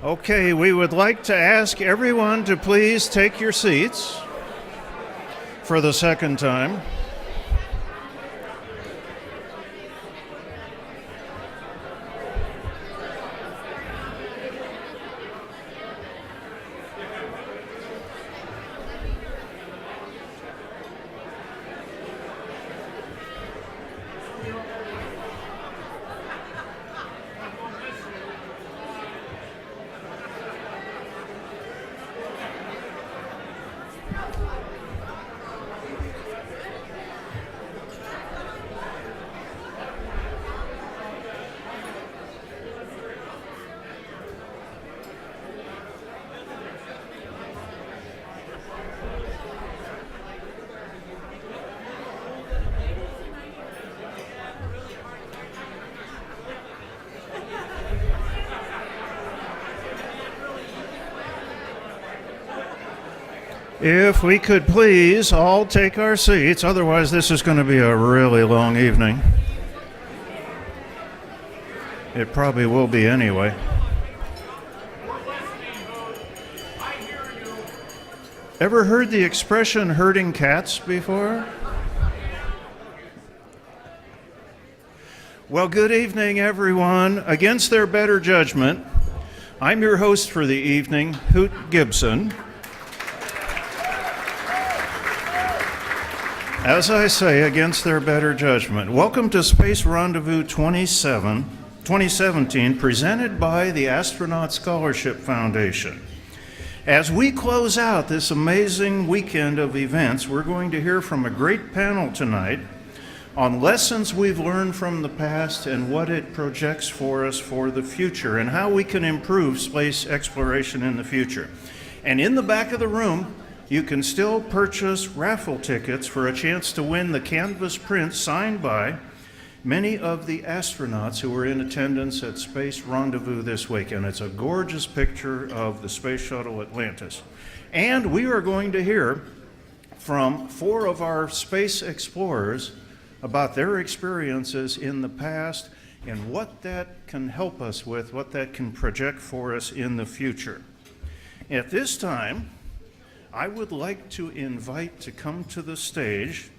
Okay, we would like to ask everyone to please take your seats for the second time. If we could please all take our seats, otherwise this is going to be a really long evening. It probably will be anyway. Ever heard the expression herding cats before? Well, good evening, everyone. Against their better judgment, I'm your host for the evening, Hoot Gibson. As I say, against their better judgment, welcome to Space Rendezvous 2017, presented by the Astronaut Scholarship Foundation. As we close out this amazing weekend of events, we're going to hear from a great panel tonight on lessons we've learned from the past and what it projects for us for the future, and how we can improve space exploration in the future. And in the back of the room, you can still purchase raffle tickets for a chance to win the canvas print signed by many of the astronauts who were in attendance at Space Rendezvous this week. And it's a gorgeous picture of the Space Shuttle Atlantis. And we are going to hear from 4 of our space explorers about their experiences in the past and what that can help us with, what that can project for us in the future. At this time, I would like to invite to come to the stage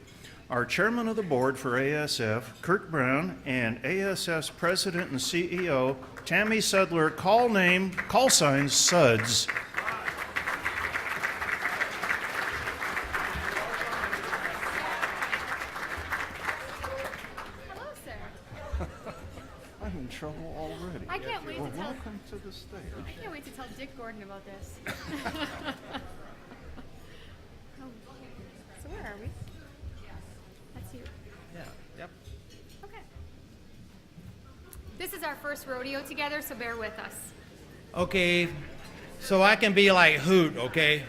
our chairman of the board for ASF, Kurt Brown, and ASF's president and CEO, Tammy Sudler, call sign Suds. Hello, sir. I'm in trouble already. I can't wait to tell. Welcome to the stage. I can't wait to tell Dick Gordon about this. So where are we? That's you. Yeah, yep. Okay. This is our first rodeo together, so bear with us. Okay, so I can be like Hoot, okay?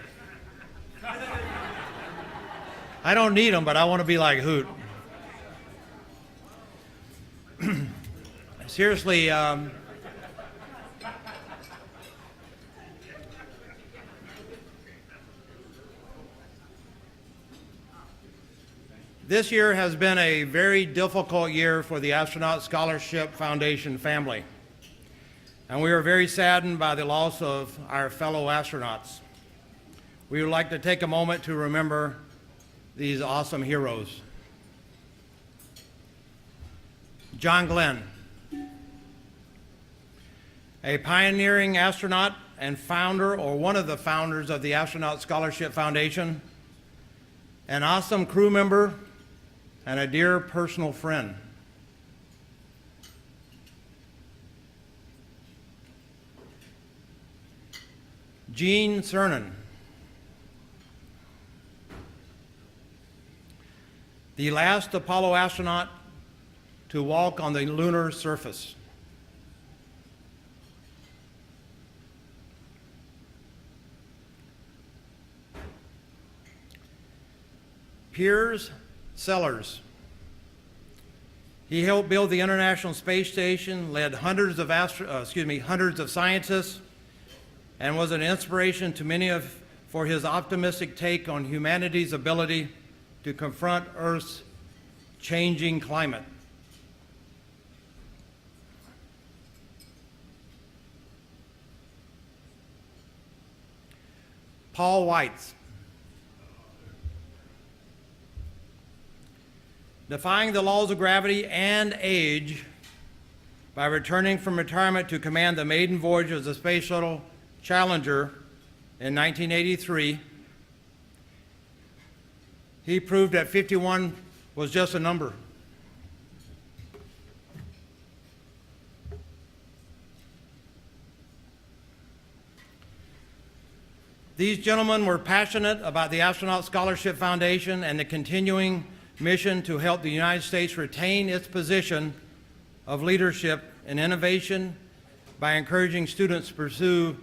I don't need them, but I want to be like Hoot. Seriously, this year has been a very difficult year for the Astronaut Scholarship Foundation family, and we are very saddened by the loss of our fellow astronauts. We would like to take a moment to remember these awesome heroes. John Glenn, a pioneering astronaut and founder, or one of the founders of the Astronaut Scholarship Foundation, an awesome crew member, and a dear personal friend. Gene Cernan, the last Apollo astronaut to walk on the lunar surface. Piers Sellers. He helped build the International Space Station, led hundreds of scientists, and was an inspiration to many for his optimistic take on humanity's ability to confront Earth's changing climate. Paul Weitz. Defying the laws of gravity and age by returning from retirement to command the maiden voyage of the Space Shuttle Challenger in 1983, he proved that 51 was just a number. These gentlemen were passionate about the Astronaut Scholarship Foundation and the continuing mission to help the United States retain its position of leadership and innovation by encouraging students to pursue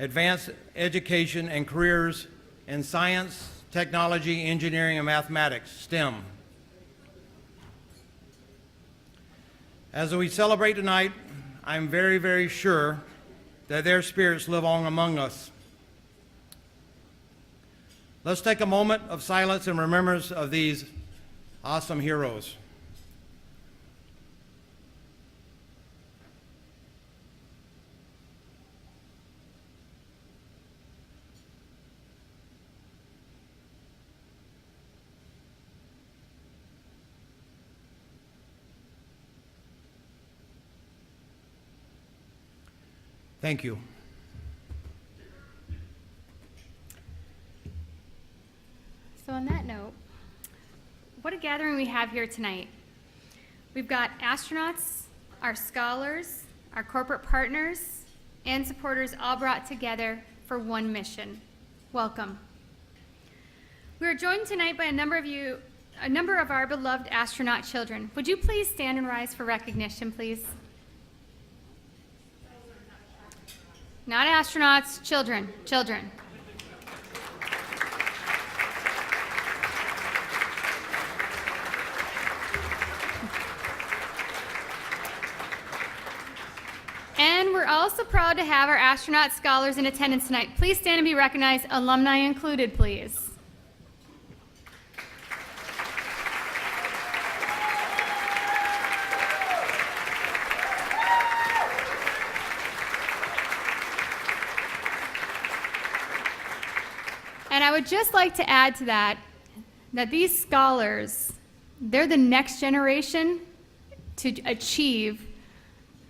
advanced education and careers in science, technology, engineering, and mathematics, STEM. As we celebrate tonight, I'm very, very sure that their spirits live on among us. Let's take a moment of silence in remembrance of these awesome heroes. Thank you. So on that note, what a gathering we have here tonight. We've got astronauts, our scholars, our corporate partners, and supporters all brought together for one mission. Welcome. We are joined tonight by a number of our beloved astronaut children. Would you please stand and rise for recognition, please? Not astronauts, children. And we're also proud to have our astronaut scholars in attendance tonight. Please stand and be recognized, alumni included, please. And I would just like to add to that these scholars, they're the next generation to achieve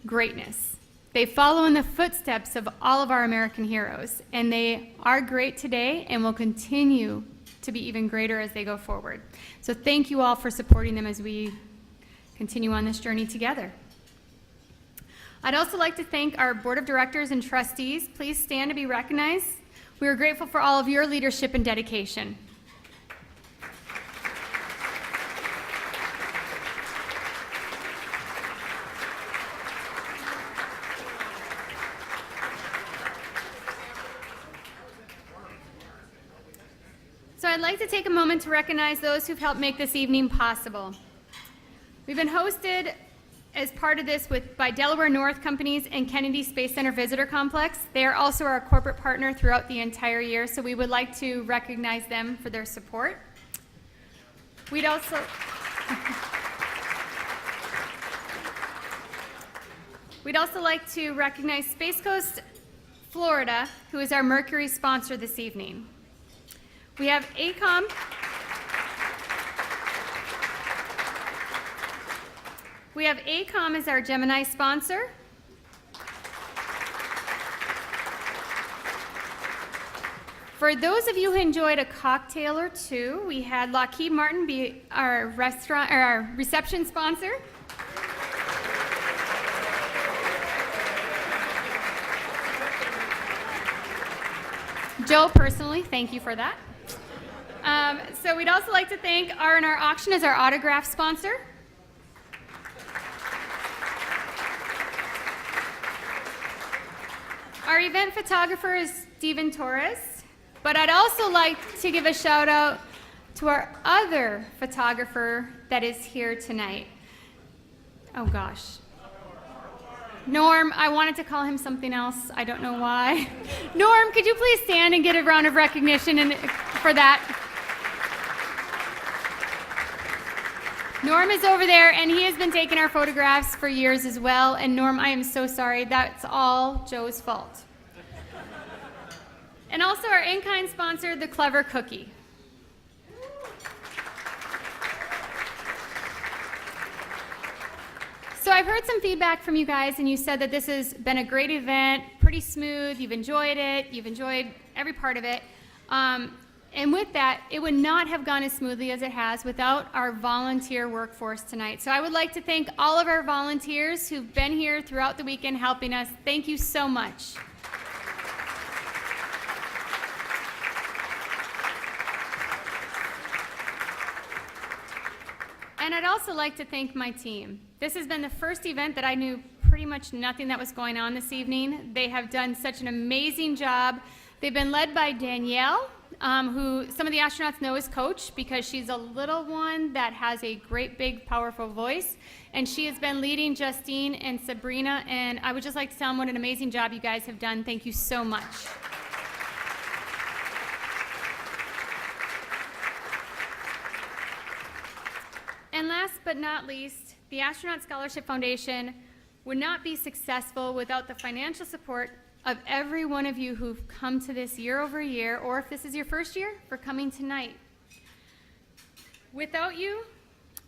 greatness. They follow in the footsteps of all of our American heroes, and they are great today and will continue to be even greater as they go forward. So thank you all for supporting them as we continue on this journey together. I'd also like to thank our board of directors and trustees. Please stand to be recognized. We are grateful for all of your leadership and dedication. So I'd like to take a moment to recognize those who've helped make this evening possible. We've been hosted as part of this by Delaware North Companies and Kennedy Space Center Visitor Complex. They are also our corporate partner throughout the entire year, so we would like to recognize them for their support. We'd also like to recognize Space Coast Florida, who is our Mercury sponsor this evening. We have ACOM. We have ACOM as our Gemini sponsor. For those of you who enjoyed a cocktail or two, we had Lockheed Martin be our restaurant or our reception sponsor. Joe, personally, thank you for that. So we'd also like to thank R&R Auction as our autograph sponsor. Our event photographer is Steven Torres, but I'd also like to give a shout out to our other photographer that is here tonight. Oh gosh. Norm, I wanted to call him something else. I don't know why. Norm, could you please stand and get a round of recognition for that? Norm is over there, and he has been taking our photographs for years as well. And Norm, I am so sorry. That's all Joe's fault. And also our in-kind sponsor, the Clever Cookie. So I've heard some feedback from you guys, and you said that this has been a great event, pretty smooth, you've enjoyed it, you've enjoyed every part of it. And with that, it would not have gone as smoothly as it has without our volunteer workforce tonight. So I would like to thank all of our volunteers who've been here throughout the weekend helping us. Thank you so much. And I'd also like to thank my team. This has been the first event that I knew pretty much nothing that was going on this evening. They have done such an amazing job. They've been led by Danielle, who some of the astronauts know as Coach because she's a little one that has a great, big, powerful voice. And she has been leading Justine and Sabrina, and I would just like to tell them what an amazing job you guys have done. Thank you so much. And last but not least, the Astronaut Scholarship Foundation would not be successful without the financial support of every one of you who've come to this year over year, or if this is your first year, for coming tonight. Without you,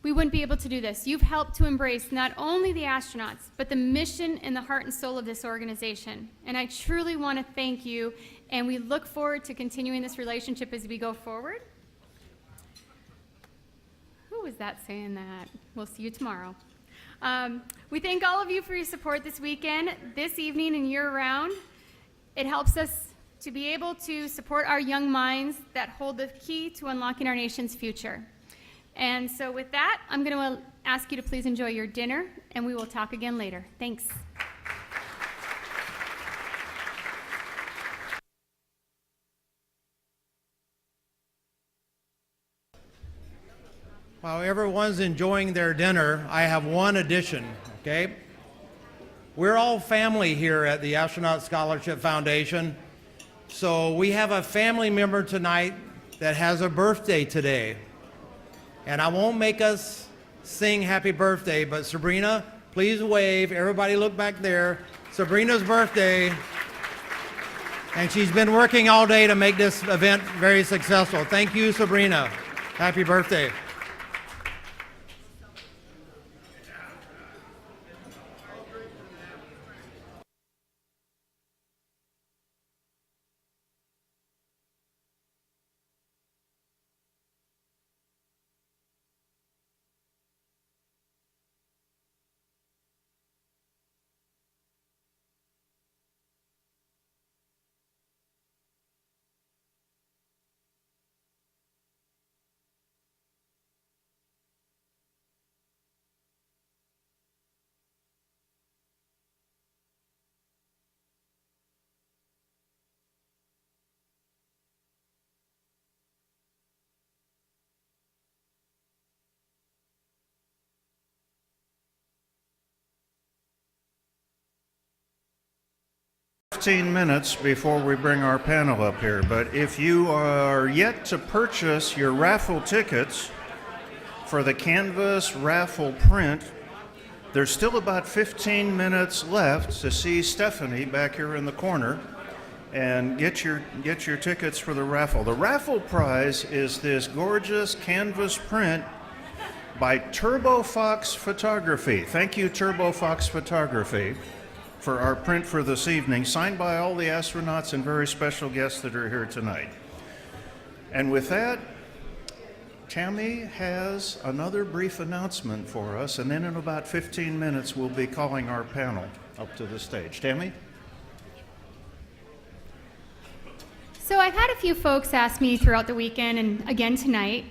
we wouldn't be able to do this. You've helped to embrace not only the astronauts, but the mission and the heart and soul of this organization. And I truly want to thank you, and we look forward to continuing this relationship as we go forward. Who was that saying that? We'll see you tomorrow. We thank all of you for your support this weekend, this evening, and year-round. It helps us to be able to support our young minds that hold the key to unlocking our nation's future. And so with that, I'm going to ask you to please enjoy your dinner, and we will talk again later. Thanks. While everyone's enjoying their dinner, I have one addition, okay? We're all family here at the Astronaut Scholarship Foundation, so we have a family member tonight that has a birthday today. And I won't make us sing happy birthday, but Sabrina, please wave. Everybody look back there. Sabrina's birthday. And she's been working all day to make this event very successful. Thank you, Sabrina. Happy birthday. Minutes before we bring our panel up here, but if you are yet to purchase your raffle tickets for the Canvas raffle print, there's still about 15 minutes left to see Stephanie back here in the corner and get your tickets for the raffle. The raffle prize is this gorgeous canvas print by Turbo Fox Photography. Thank you, Turbo Fox Photography, for our print for this evening, signed by all the astronauts and very special guests that are here tonight. And with that, Tammy has another brief announcement for us, and then in about 15 minutes, we'll be calling our panel up to the stage. Tammy? So I've had a few folks ask me throughout the weekend and again tonight,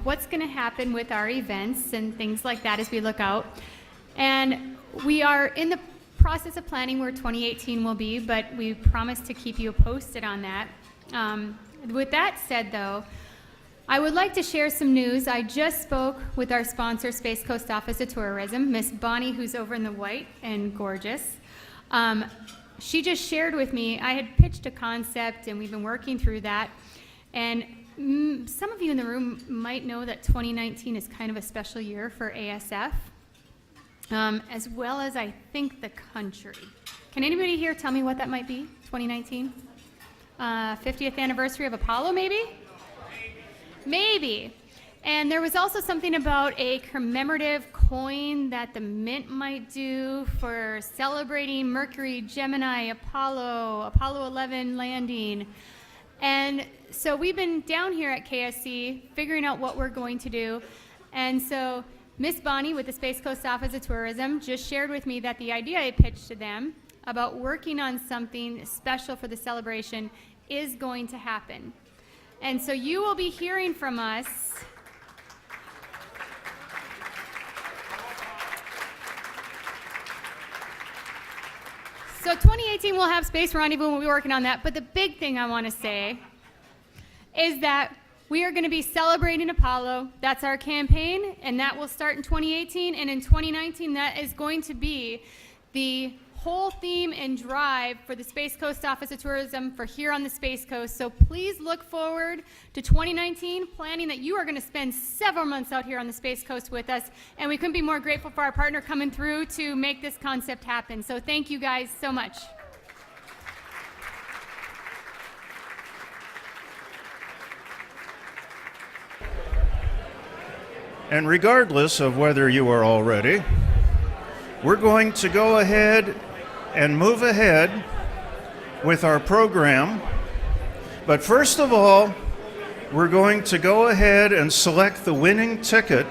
what's going to happen with our events and things like that as we look out. And we are in the process of planning where 2018 will be, but we promise to keep you posted on that. With that said, though, I would like to share some news. I just spoke with our sponsor, Space Coast Office of Tourism, Miss Bonnie, who's over in the white and gorgeous. She just shared with me, I had pitched a concept, and we've been working through that. And some of you in the room might know that 2019 is kind of a special year for ASF. As well as I think the country. Can anybody here tell me what that might be, 2019? 50th anniversary of Apollo, maybe? Maybe. And there was also something about a commemorative coin that the Mint might do for celebrating Mercury, Gemini, Apollo 11 landing. And so we've been down here at KSC figuring out what we're going to do. And so Miss Bonnie with the Space Coast Office of Tourism just shared with me that the idea I pitched to them about working on something special for the celebration is going to happen. And so you will be hearing from us So 2018 we'll have Space Rendezvous and we'll be working on that. But the big thing I want to say is that we are going to be celebrating Apollo. That's our campaign, and that will start in 2018. And in 2019, that is going to be the whole theme and drive for the Space Coast Office of Tourism for here on the Space Coast. So please look forward to 2019, planning that you are going to spend several months out here on the Space Coast with us. And we couldn't be more grateful for our partner coming through to make this concept happen. So thank you guys so much. And regardless of whether you are all ready, we're going to go ahead and move ahead with our program. But first of all, we're going to go ahead and select the winning ticket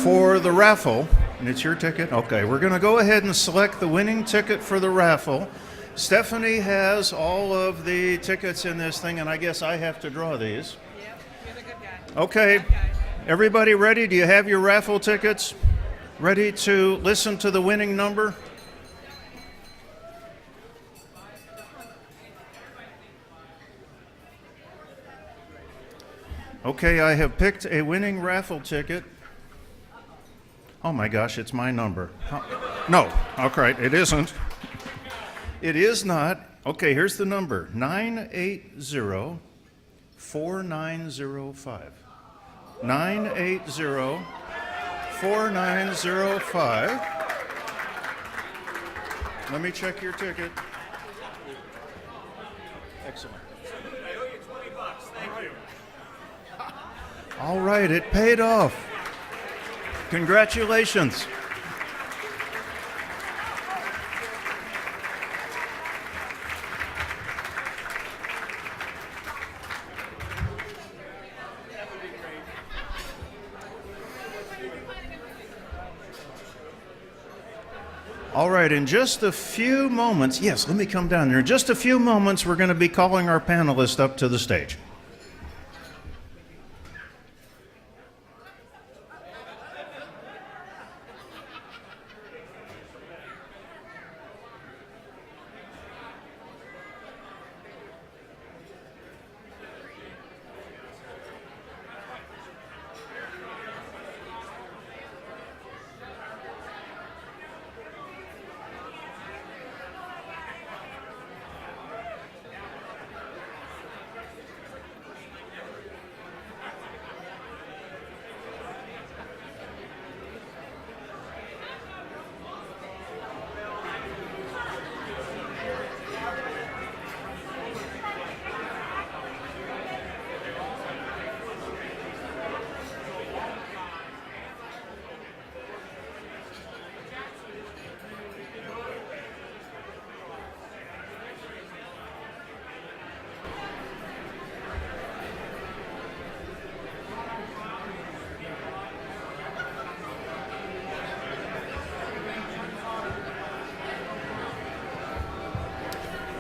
for the raffle. And it's your ticket? Okay, we're going to go ahead and select the winning ticket for the raffle. Stephanie has all of the tickets in this thing, and I guess I have to draw these. Yep, you're the good guy. Okay, Bad guy. everybody ready? Do you have your raffle tickets? Ready to listen to the winning number? Okay, I have picked a winning raffle ticket. Oh my gosh, it's my number. No, okay, it isn't. It is not. Okay, here's the number, 980-4905. 980-4905. Let me check your ticket. Excellent. I owe you $20. Thank you. All right, it paid off. Congratulations. All right, in just a few moments, yes, let me come down there. In just a few moments, we're going to be calling our panelists up to the stage.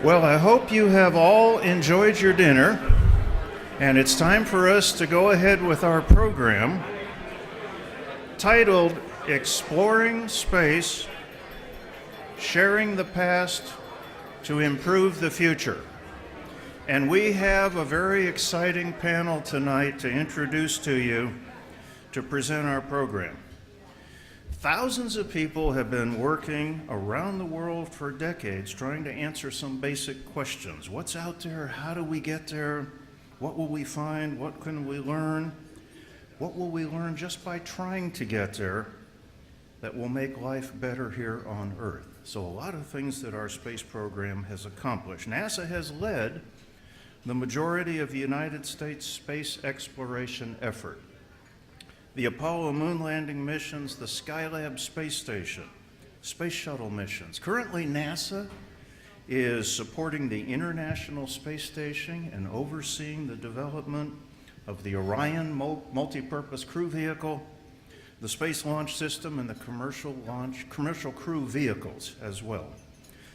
Well, I hope you have all enjoyed your dinner, and it's time for us to go ahead with our program titled Exploring Space, Sharing the Past to Improve the Future. And we have a very exciting panel tonight to introduce to you to present our program. Thousands of people have been working around the world for decades trying to answer some basic questions. What's out there? How do we get there? What will we find? What can we learn? What will we learn just by trying to get there? that will make life better here on Earth. So a lot of things that our space program has accomplished. NASA has led the majority of the United States space exploration effort. The Apollo moon landing missions, the Skylab space station, space shuttle missions. Currently, NASA is supporting the International Space Station and overseeing the development of the Orion multi-purpose crew vehicle, the Space Launch System, and the commercial crew vehicles as well.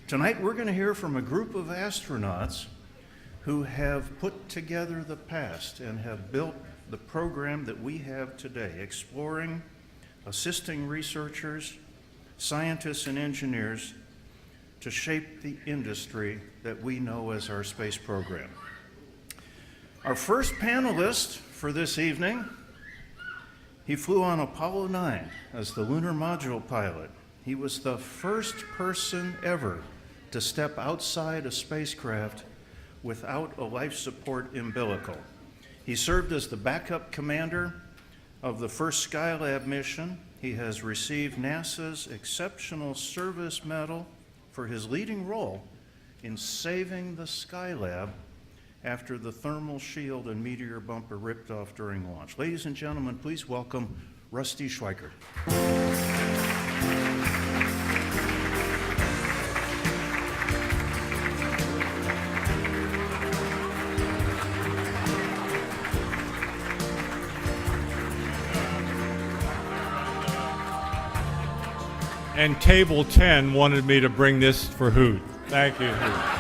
Tonight, we're going to hear from a group of astronauts who have put together the past and have built the program that we have today, exploring, assisting researchers, scientists, and engineers to shape the industry that we know as our space program. Our first panelist for this evening, he flew on Apollo 9 as the lunar module pilot. He was the first person ever to step outside a spacecraft without a life support umbilical. He served as the backup commander of the first Skylab mission. He has received NASA's Exceptional Service Medal for his leading role in saving the Skylab after the thermal shield and meteor bumper ripped off during launch. Ladies and gentlemen, please welcome Rusty Schweikert. And Table 10 wanted me to bring this for Hoot. Thank you, Hoot.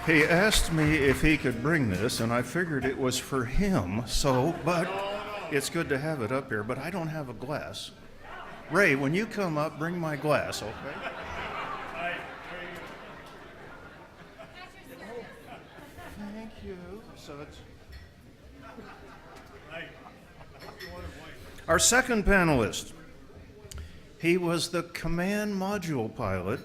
He asked me if he could bring this, and I figured it was for him, but it's good to have it up here, but I don't have a glass. Ray, when you come up, bring my glass, okay? Thank you. So it's... Our second panelist, he was the command module pilot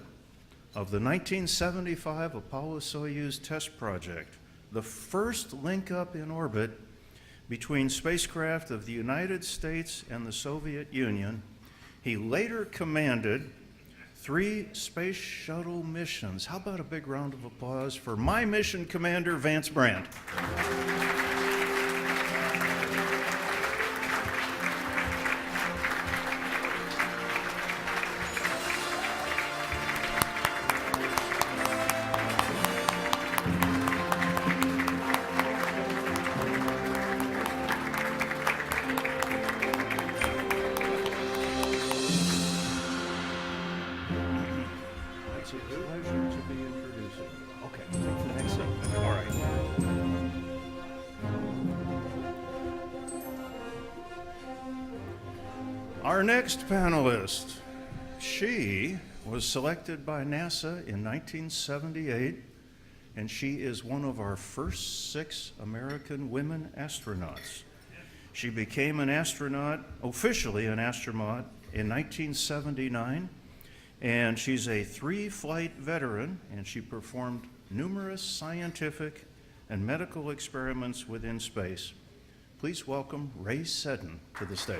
of the 1975 Apollo-Soyuz test project, the first link-up in orbit between spacecraft of the United States and the Soviet Union. He later commanded 3 space shuttle missions. How about a big round of applause for my mission commander, Vance Brandt. Our next panelist, she was selected by NASA in 1978, and she is one of our first 6 American women astronauts. She became an astronaut, officially an astronaut, in 1979, and she's a 3-flight veteran, and she performed numerous scientific and medical experiments within space. Please welcome Ray Seddon to the stage.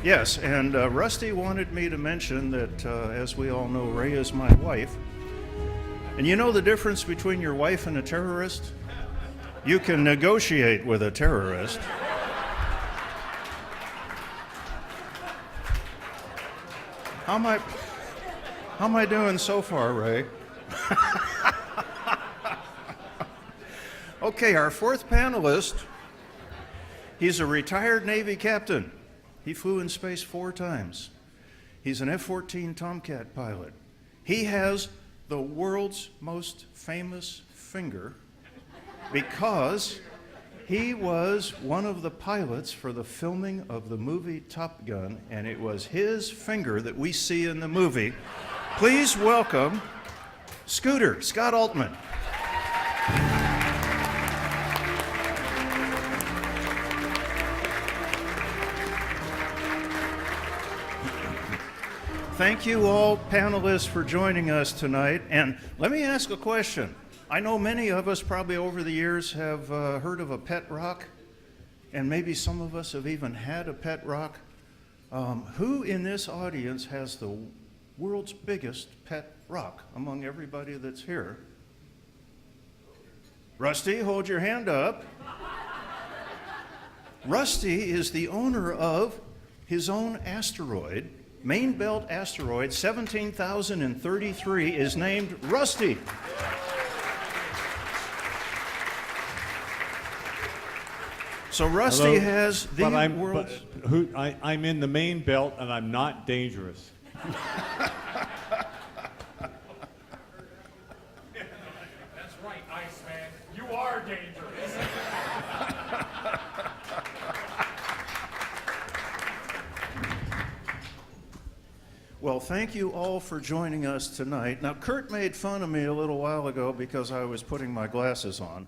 Yes, and Rusty wanted me to mention that, as we all know, Ray is my wife. And you know the difference between your wife and a terrorist? You can negotiate with a terrorist. How am I doing so far, Ray? Okay, our fourth panelist, he's a retired Navy captain. He flew in space 4 times. He's an F-14 Tomcat pilot. He has the world's most famous finger because he was one of the pilots for the filming of the movie Top Gun, and it was his finger that we see in the movie. Please welcome Scooter, Scott Altman. Thank you all panelists for joining us tonight. And let me ask a question. I know many of us probably over the years have heard of a pet rock, and maybe some of us have even had a pet rock. Who in this audience has the world's biggest pet rock among everybody that's here? Rusty, hold your hand up. Rusty is the owner of his own asteroid. Main Belt asteroid 17,033 is named Rusty. So Rusty has the world's... I'm in the main belt and I'm not dangerous. That's right, Iceman. You are dangerous. Well, thank you all for joining us tonight. Now, Kurt made fun of me a little while ago because I was putting my glasses on.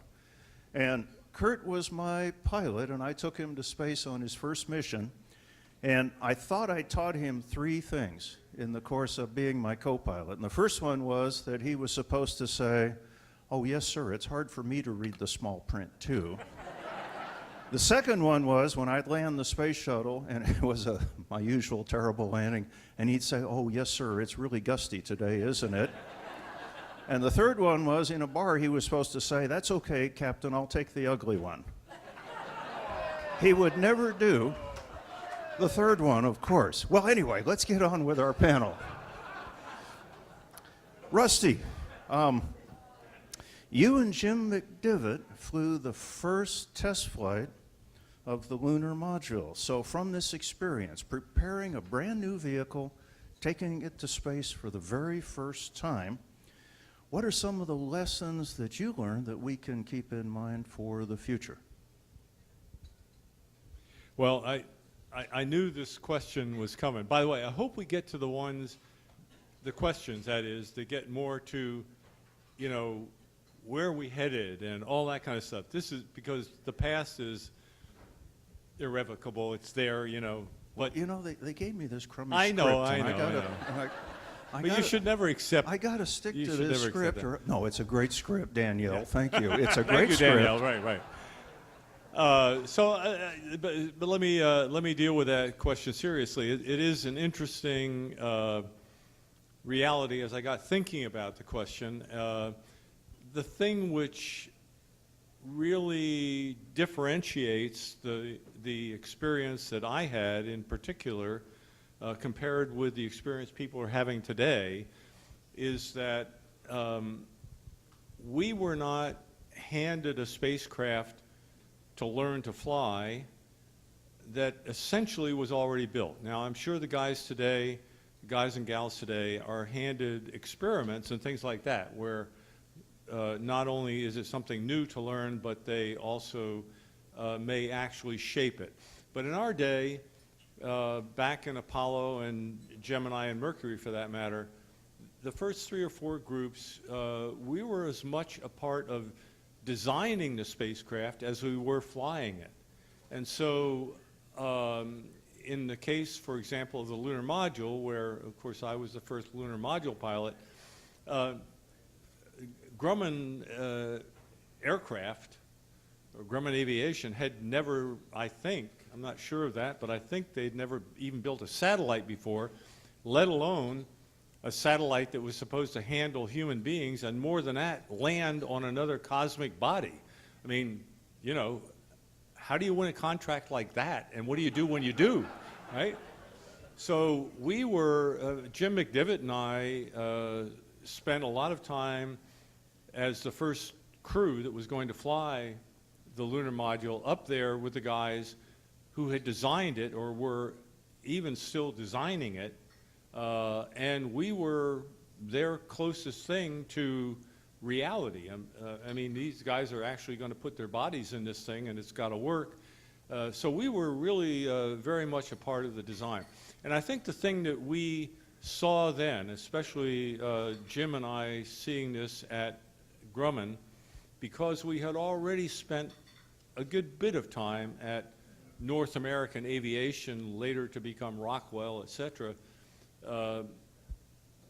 And Kurt was my pilot, and I took him to space on his first mission. And I thought I taught him 3 things in the course of being my co-pilot. And the first one was that he was supposed to say, "Oh, yes, sir, it's hard for me to read the small print, too." The second one was when I'd land the space shuttle, and it was my usual terrible landing, and he'd say, "Oh, yes, sir, it's really gusty today, isn't it?" And the third one was in a bar, he was supposed to say, "That's okay, Captain, I'll take the ugly one." He would never do the third one, of course. Well, anyway, let's get on with our panel. Rusty, you and Jim McDivitt flew the first test flight of the lunar module. So from this experience, preparing a brand new vehicle, taking it to space for the very first time, what are some of the lessons that you learned that we can keep in mind for the future? Well, I knew this question was coming. By the way, I hope we get to the questions, that is, that get more to, where are we headed and all that kind of stuff. This is because the past is irrevocable. It's there, But they gave me this crummy I script. know. But you should never accept. I got to stick you to should this never accept script. No, it's a great script, Danielle. Yeah. Thank you. It's a Thank great you, script. Danielle. Right. But let me deal with that question seriously. It is an interesting reality as I got thinking about the question. The thing which really differentiates the experience that I had in particular compared with the experience people are having today is that we were not handed a spacecraft to learn to fly that essentially was already built. Now, I'm sure the guys and gals today are handed experiments and things like that where not only is it something new to learn, but they also may actually shape it. But in our day, back in Apollo and Gemini and Mercury for that matter, the first 3 or 4 groups, we were as much a part of designing the spacecraft as we were flying it. And so in the case, for example, of the lunar module, where, of course, I was the first lunar module pilot, Grumman aircraft, or Grumman Aviation, had never, I think, I'm not sure of that, but I think they'd never even built a satellite before, let alone a satellite that was supposed to handle human beings, and more than that, land on another cosmic body. I mean, how do you win a contract like that? And what do you do when you do, right? So we were, Jim McDivitt and I spent a lot of time as the first crew that was going to fly the lunar module up there with the guys who had designed it or were even still designing it. And we were their closest thing to reality. I mean, these guys are actually going to put their bodies in this thing, and it's got to work. So we were really very much a part of the design. And I think the thing that we saw then, especially Jim and I seeing this at Grumman, because we had already spent a good bit of time at North American Aviation, later to become Rockwell, et cetera,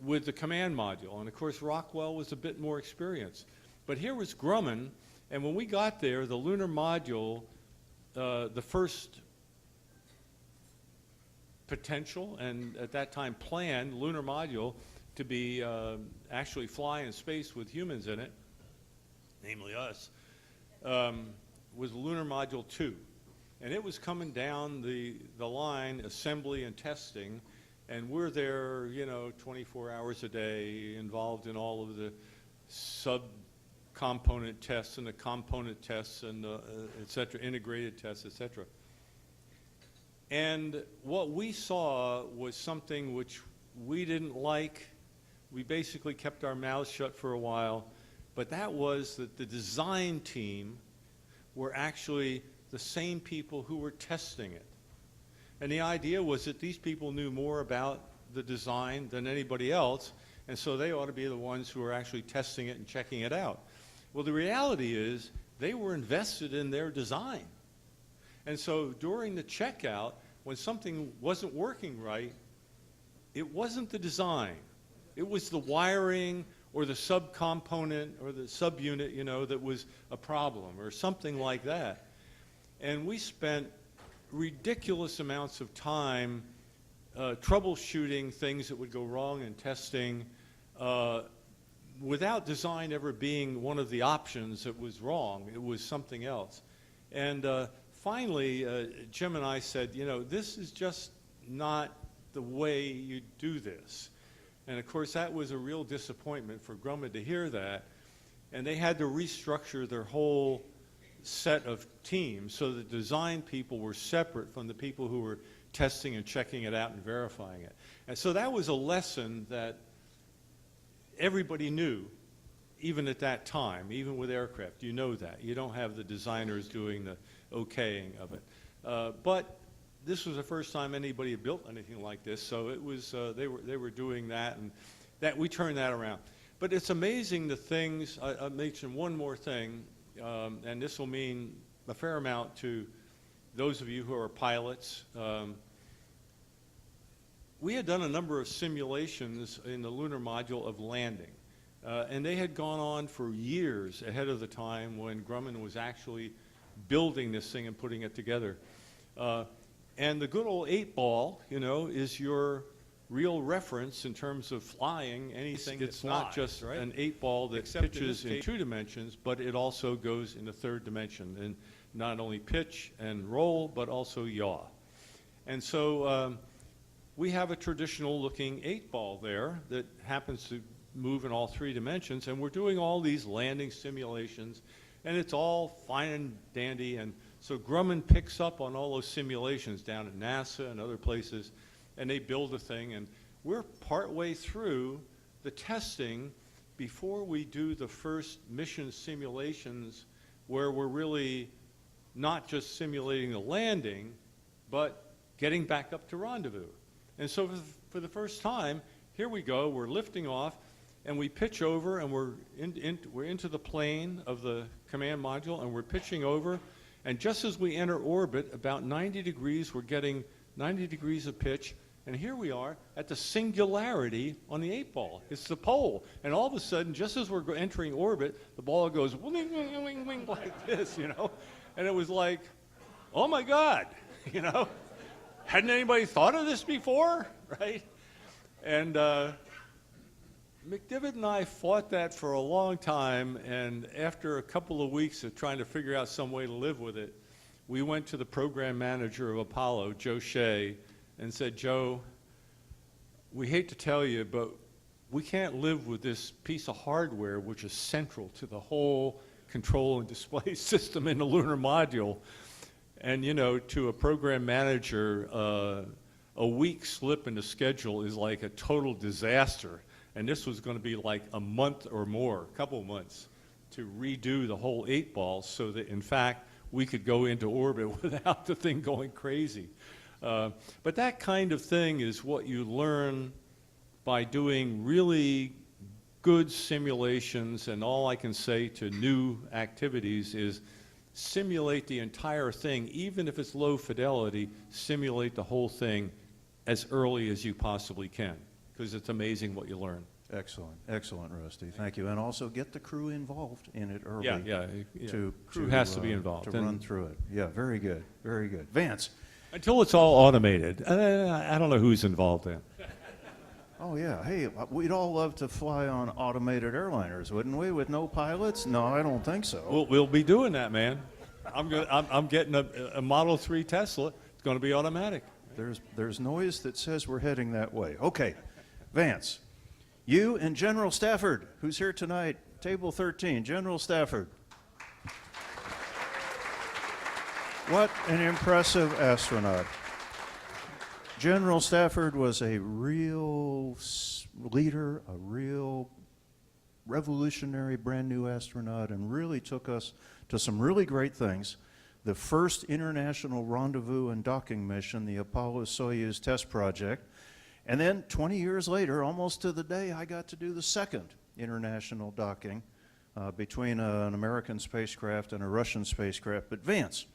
with the command module. And of course, Rockwell was a bit more experienced. But here was Grumman, and when we got there, the lunar module, the first potential, and at that time planned, lunar module to be actually fly in space with humans in it, namely us, was Lunar Module 2. And it was coming down the line, assembly and testing, and we're there, 24 hours a day, involved in all of the sub-component tests and the component tests and et cetera, integrated tests, et cetera. And what we saw was something which we didn't like. We basically kept our mouths shut for a while, but that was that the design team were actually the same people who were testing it. And the idea was that these people knew more about the design than anybody else, and so they ought to be the ones who are actually testing it and checking it out. Well, the reality is they were invested in their design. And so during the checkout, when something wasn't working right, it wasn't the design. It was the wiring or the subcomponent or the subunit, that was a problem or something like that. And we spent ridiculous amounts of time troubleshooting things that would go wrong in testing without design ever being one of the options that was wrong. It was something else. And finally, Jim and I said, this is just not the way you do this. And of course, that was a real disappointment for Grumman to hear that. And they had to restructure their whole set of teams so the design people were separate from the people who were testing and checking it out and verifying it. And so that was a lesson that everybody knew, even at that time, even with aircraft. You know that. You don't have the designers doing the okaying of it. But this was the first time anybody had built anything like this, so it was they were doing that, and that we turned that around. But it's amazing the things. I'll mention one more thing, and this will mean a fair amount to those of you who are pilots. We had done a number of simulations in the lunar module of landing, and they had gone on for years ahead of the time when Grumman was actually building this thing and putting it together. And the good old 8-ball, is your real reference in terms of flying anything. It's not just right? An 8-ball that pitches in 2 dimensions, but it also goes in the 3rd dimension, and not only pitch and roll, but also yaw. And so we have a traditional looking 8-ball there that happens to move in all 3 dimensions, and we're doing all these landing simulations, and it's all fine and dandy. And so Grumman picks up on all those simulations down at NASA and other places, and they build a thing, and we're partway through the testing before we do the first mission simulations where we're really not just simulating the landing, but getting back up to rendezvous. And so for the first time, here we go, we're lifting off, and we pitch over, and we're into the plane of the command module, and we're pitching over. And just as we enter orbit, about 90 degrees, we're getting 90 degrees of pitch. And here we are at the singularity on the 8-ball. It's the pole. And all of a sudden, just as we're entering orbit, the ball goes wing, wing, wing, wing, like this, And it was like, oh, my God, Hadn't anybody thought of this before, right? And McDivitt and I fought that for a long time, and after a couple of weeks of trying to figure out some way to live with it, we went to the program manager of Apollo, Joe Shea, and said, Joe, we hate to tell you, but we can't live with this piece of hardware which is central to the whole control and display system in the lunar module. And, to a program manager, a week slip in the schedule is like a total disaster. And this was going to be like a month or more, a couple of months, to redo the whole 8-ball so that, in fact, we could go into orbit without the thing going crazy. But that kind of thing is what you learn by doing really good simulations, and all I can say to new activities is simulate the entire thing, even if it's low fidelity, simulate the whole thing as early as you possibly can, because it's amazing what you learn. Excellent, excellent, Rusty. Thank you. And also get the crew involved in it early. Yeah. Crew To has to be involved. To run through it. Yeah, very good, very good. Vance. Until it's all automated. I don't know who's involved in. Oh, yeah. Hey, we'd all love to fly on automated airliners, wouldn't we, with no pilots? No, I don't think so. We'll be doing that, man. I'm getting a Model 3 Tesla. It's going to be automatic. There's noise that says we're heading that way. Okay, Vance, you and General Stafford, who's here tonight, table 13, General Stafford. What an impressive astronaut. General Stafford was a real leader, a real revolutionary brand new astronaut, and really took us to some really great things. The first international rendezvous and docking mission, the Apollo-Soyuz test project. And then 20 years later, almost to the day, I got to do the second international docking between an American spacecraft and a Russian spacecraft. But Vance,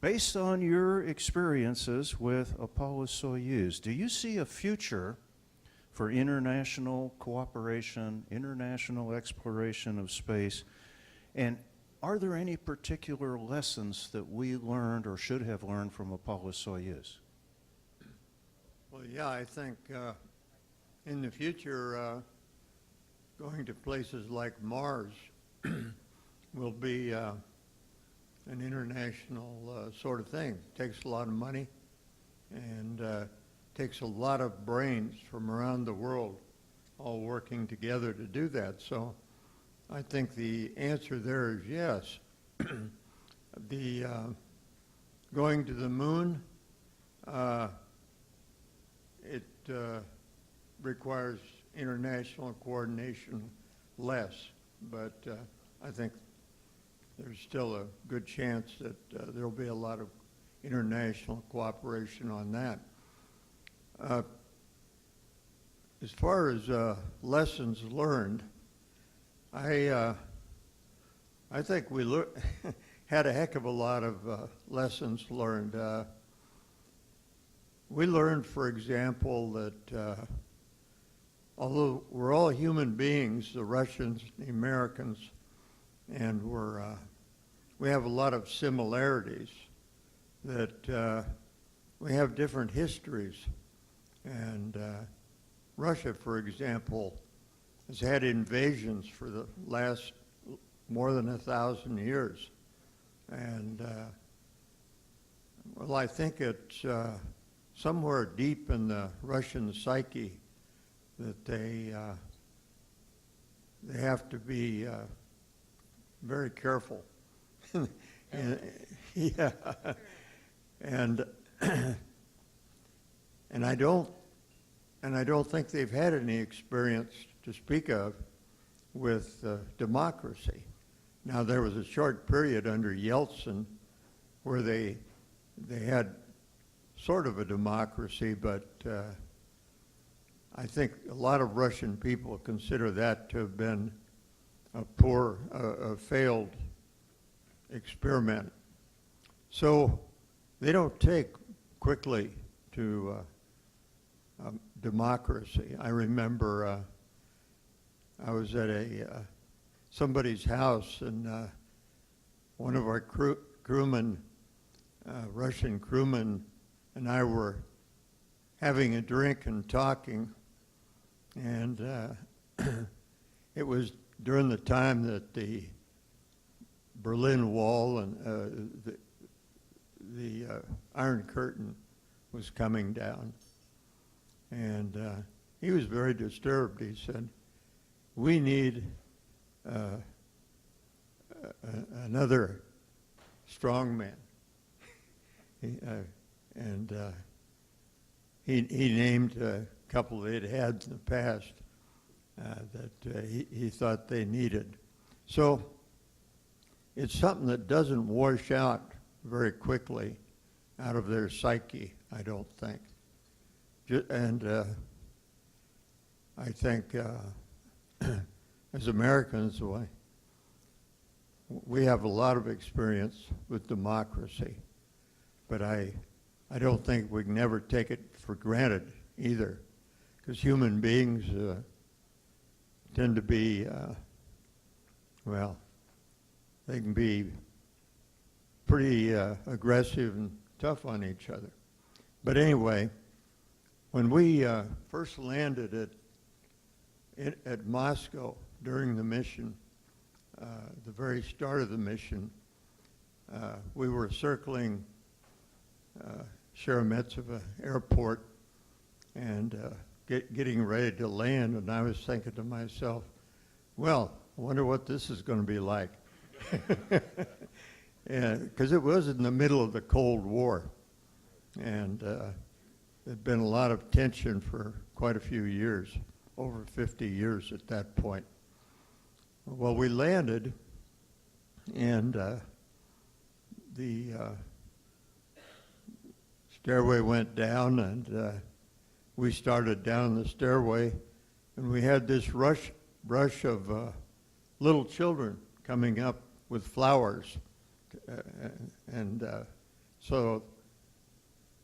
based on your experiences with Apollo-Soyuz, do you see a future for international cooperation, international exploration of space? And are there any particular lessons that we learned or should have learned from Apollo-Soyuz? Well, yeah, I think in the future, going to places like Mars will be an international sort of thing. Takes a lot of money and takes a lot of brains from around the world all working together to do that. So I think the answer there is yes. The going to the moon, it requires international coordination less, but I think there's still a good chance that there'll be a lot of international cooperation on that. As far as lessons learned, I think we had a heck of a lot of lessons learned. We learned, for example, that although we're all human beings, the Russians, the Americans, and we have a lot of similarities, that we have different histories. And Russia, for example, has had invasions for the last more than 1,000 years. And, well, I think it's somewhere deep in the Russian psyche that they have to be very careful. Yeah. And I don't think they've had any experience to speak of with democracy. Now, there was a short period under Yeltsin where they had sort of a democracy, but I think a lot of Russian people consider that to have been a failed experiment. So they don't take quickly to democracy. I remember I was at somebody's house, and one of our crewmen, Russian crewmen, and I were having a drink and talking, and it was during the time that the Berlin Wall and the Iron Curtain was coming down. And he was very disturbed. He said, "We need another strong man." He named a couple they'd had in the past that he thought they needed. So it's something that doesn't wash out very quickly out of their psyche, I don't think. And I think as Americans, we have a lot of experience with democracy, but I don't think we can ever take it for granted either, because human beings tend to be, well, they can be pretty aggressive and tough on each other. But anyway, when we first landed at Moscow during the mission, the very start of the mission, we were circling Sheremetyevo Airport and getting ready to land, and I was thinking to myself, well, I wonder what this is going to be like. Because it was in the middle of the Cold War, and there'd been a lot of tension for quite a few years, over 50 years at that point. Well, we landed, and the stairway went down, and we started down the stairway, and we had this rush of little children coming up with flowers, and so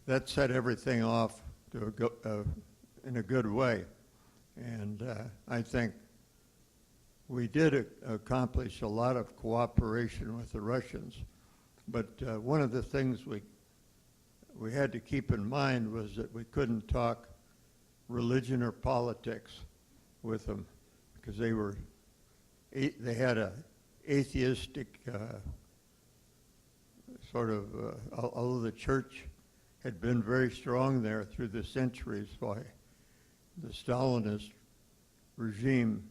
that set everything off to in a good way. And I think we did accomplish a lot of cooperation with the Russians, but one of the things we had to keep in mind was that we couldn't talk religion or politics with them, because they had a atheistic sort of, although the church had been very strong there through the centuries by the Stalinist regime,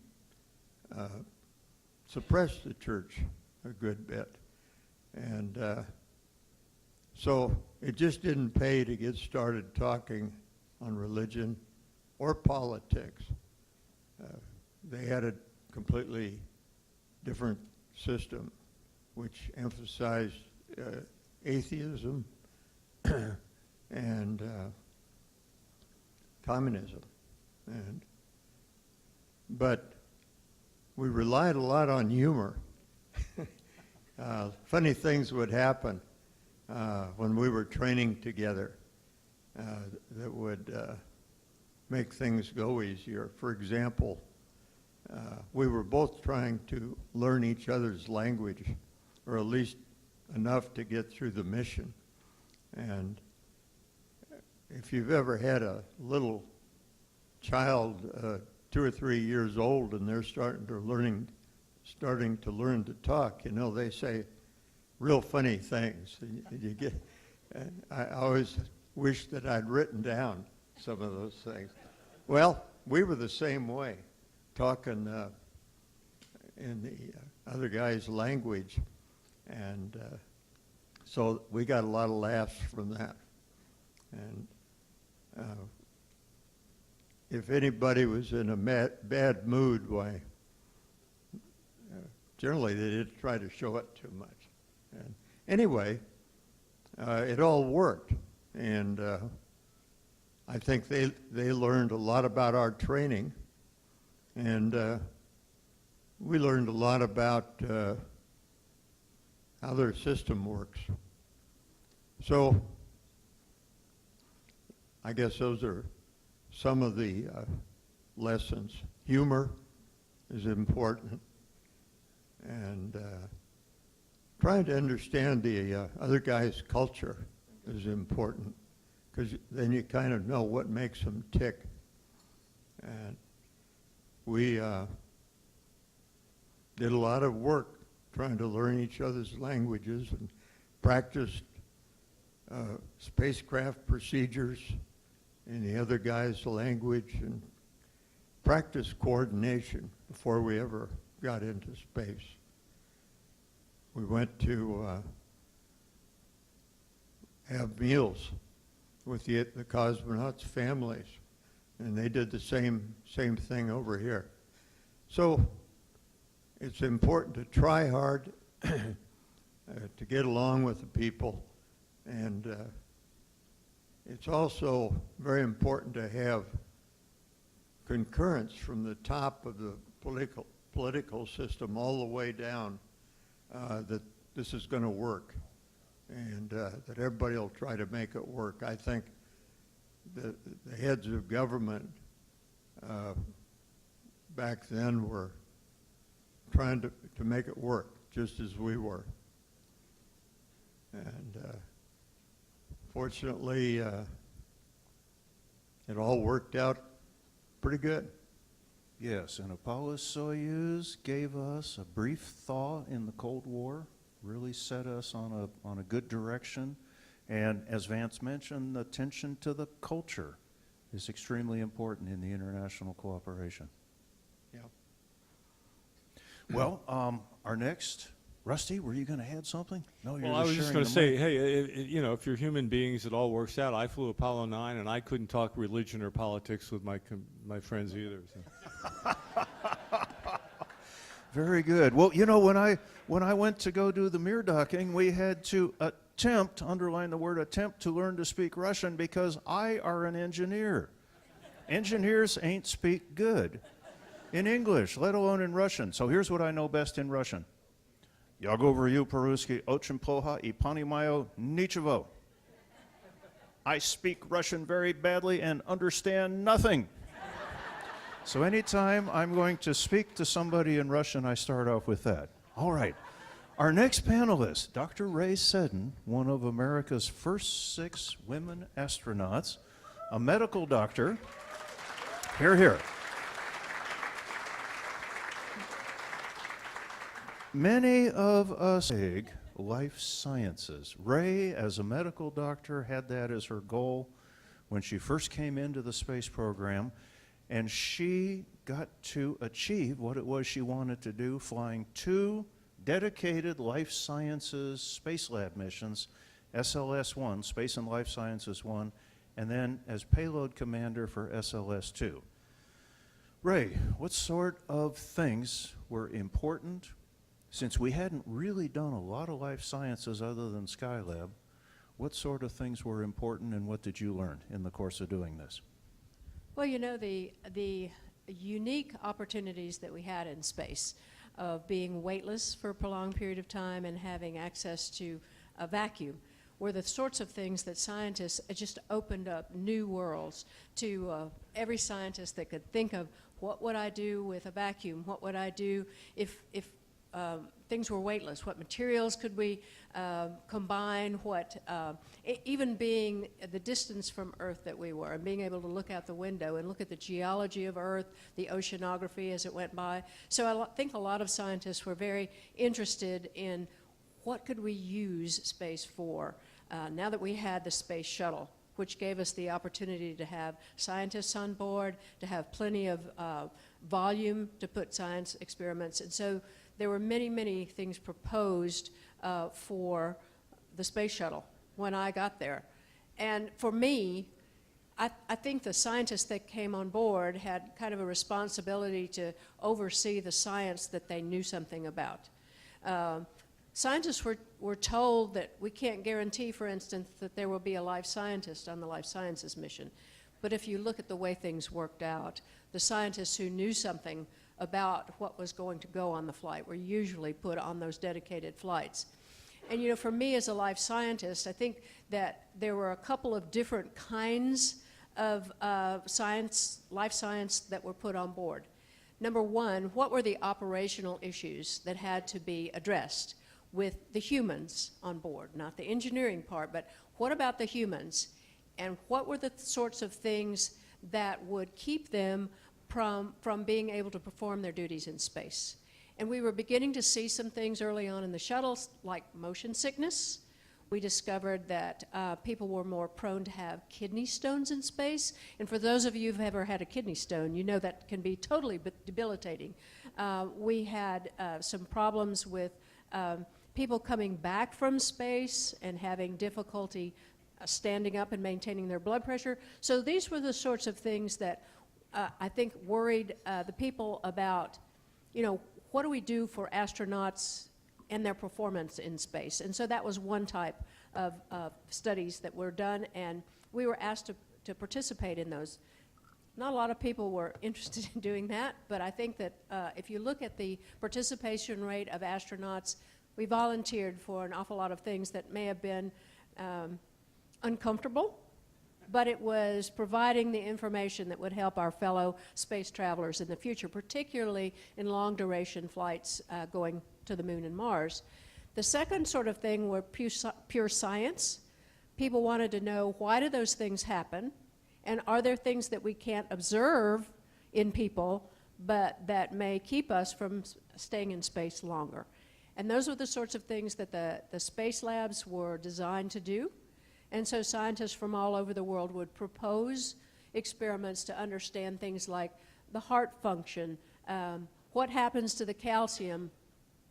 suppressed the church a good bit. And so it just didn't pay to get started talking on religion or politics. They had a completely different system which emphasized atheism and communism. But we relied a lot on humor. Funny things would happen when we were training together that would make things go easier. For example, we were both trying to learn each other's language, or at least enough to get through the mission. And if you've ever had a little child 2 or 3 years old and they're starting to learn to talk, you know, they say real funny things. You get, I always wish that I'd written down some of those things. Well, we were the same way, talking in the other guy's language, and so we got a lot of laughs from that. And if anybody was in a bad mood, why, generally they didn't try to show it too much. And anyway, it all worked, and I think they learned a lot about our training, and we learned a lot about how their system works. So I guess those are some of the lessons. Humor is important, and trying to understand the other guy's culture is important, because then you kind of know what makes them tick. And we did a lot of work trying to learn each other's languages and practiced spacecraft procedures in the other guy's language and practiced coordination before we ever got into space. We went to have meals with the cosmonauts' families, and they did the same thing over here. So it's important to try hard to get along with the people, and it's also very important to have concurrence from the top of the political system all the way down that this is going to work, and that everybody will try to make it work. I think the heads of government back then were trying to make it work, just as we were. And fortunately, it all worked out pretty good. Yes, and Apollo-Soyuz gave us a brief thaw in the Cold War, really set us on a good direction. And as Vance mentioned, the attention to the culture is extremely important in the international cooperation. Yeah. Well, our next, Rusty, were you going to add something? No, you're Well, I was just sharing going to the say, mic. hey, if you're human beings, it all works out. I flew Apollo 9, and I couldn't talk religion or politics with my friends either. So. Very good. Well, you know, when I went to go do the mirror docking, we had to attempt, underline the word attempt, to learn to speak Russian because I are an engineer. Engineers ain't speak good in English, let alone in Russian. So here's what I know best in Russian. Я говорю по-русски очень плохо и понимаю ничего. I speak Russian very badly and understand nothing. So anytime I'm going to speak to somebody in Russian, I start off with that. All right. Our next panelist, Dr. Ray Seddon, one of America's first 6 women astronauts, a medical doctor. Hear, hear. Many of us dig life sciences. Ray, as a medical doctor, had that as her goal when she first came into the space program, and she got to achieve what it was she wanted to do, flying 2 dedicated life sciences space lab missions, SLS-1, Space and Life Sciences 1, and then as payload commander for SLS-2. Ray, what sort of things were important? Since we hadn't really done a lot of life sciences other than Skylab, what sort of things were important and what did you learn in the course of doing this? Well, you know, the unique opportunities that we had in space of being weightless for a prolonged period of time and having access to a vacuum were the sorts of things that scientists just opened up new worlds to every scientist that could think of, what would I do with a vacuum? What would I do if things were weightless? What materials could we combine? Even being the distance from Earth that we were, and being able to look out the window and look at the geology of Earth, the oceanography as it went by. So I think a lot of scientists were very interested in what could we use space for now that we had the space shuttle, which gave us the opportunity to have scientists on board, to have plenty of volume to put science experiments. And so there were many, many things proposed for the space shuttle when I got there. And for me, I think the scientists that came on board had kind of a responsibility to oversee the science that they knew something about. Scientists were told that we can't guarantee, for instance, that there will be a life scientist on the life sciences mission. But if you look at the way things worked out, the scientists who knew something about what was going to go on the flight were usually put on those dedicated flights. And you know, for me as a life scientist, I think that there were a couple of different kinds of life science that were put on board. Number one, what were the operational issues that had to be addressed with the humans on board? Not the engineering part, but what about the humans? And what were the sorts of things that would keep them from being able to perform their duties in space? And we were beginning to see some things early on in the shuttles, like motion sickness. We discovered that people were more prone to have kidney stones in space. And for those of you who've ever had a kidney stone, you know that can be totally debilitating. We had some problems with people coming back from space and having difficulty standing up and maintaining their blood pressure. So these were the sorts of things that I think worried the people about, you know, what do we do for astronauts and their performance in space? And so that was one type of studies that were done, and we were asked to participate in those. not a lot of people were interested in doing that, but I think that if you look at the participation rate of astronauts, we volunteered for an awful lot of things that may have been uncomfortable, but it was providing the information that would help our fellow space travelers in the future, particularly in long-duration flights going to the moon and Mars. The second sort of thing were pure science. People wanted to know, why do those things happen? And are there things that we can't observe in people, but that may keep us from staying in space longer? And those were the sorts of things that the space labs were designed to do. And so scientists from all over the world would propose experiments to understand things like the heart function, what happens to the calcium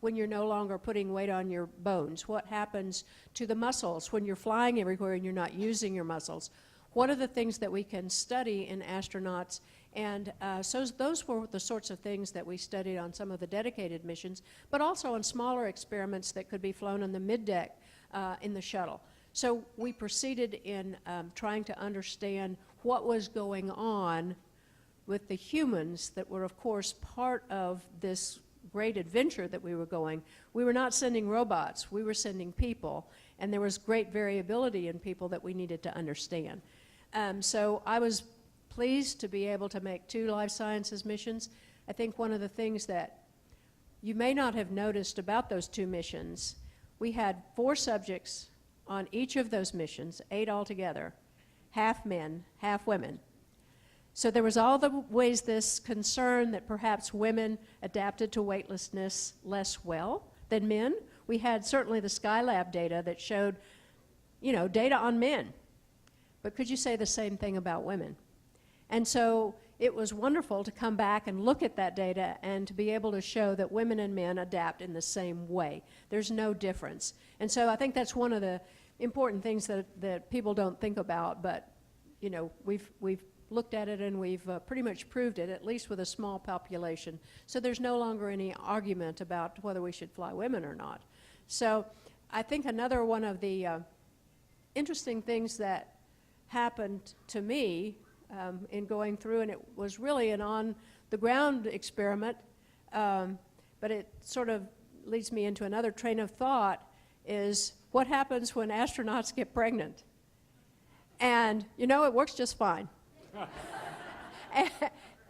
when you're no longer putting weight on your bones, what happens to the muscles when you're flying everywhere and you're not using your muscles. What are the things that we can study in astronauts? And so those were the sorts of things that we studied on some of the dedicated missions, but also on smaller experiments that could be flown on the middeck in the shuttle. So we proceeded in trying to understand what was going on with the humans that were, of course, part of this great adventure that we were going. We were not sending robots, we were sending people, and there was great variability in people that we needed to understand. So I was pleased to be able to make 2 life sciences missions. I think one of the things that you may not have noticed about those 2 missions, we had 4 subjects on each of those missions, 8 altogether, half men, half women. So there was always this concern that perhaps women adapted to weightlessness less well than men. We had certainly the Skylab data that showed, data on men. But could you say the same thing about women? And so it was wonderful to come back and look at that data and to be able to show that women and men adapt in the same way. There's no difference. And so I think that's one of the important things that people don't think about, but we've looked at it and we've pretty much proved it, at least with a small population. So there's no longer any argument about whether we should fly women or not. So I think another one of the interesting things that happened to me in going through, and it was really an on-the-ground experiment, but it sort of leads me into another train of thought, is what happens when astronauts get pregnant? And, it works just fine.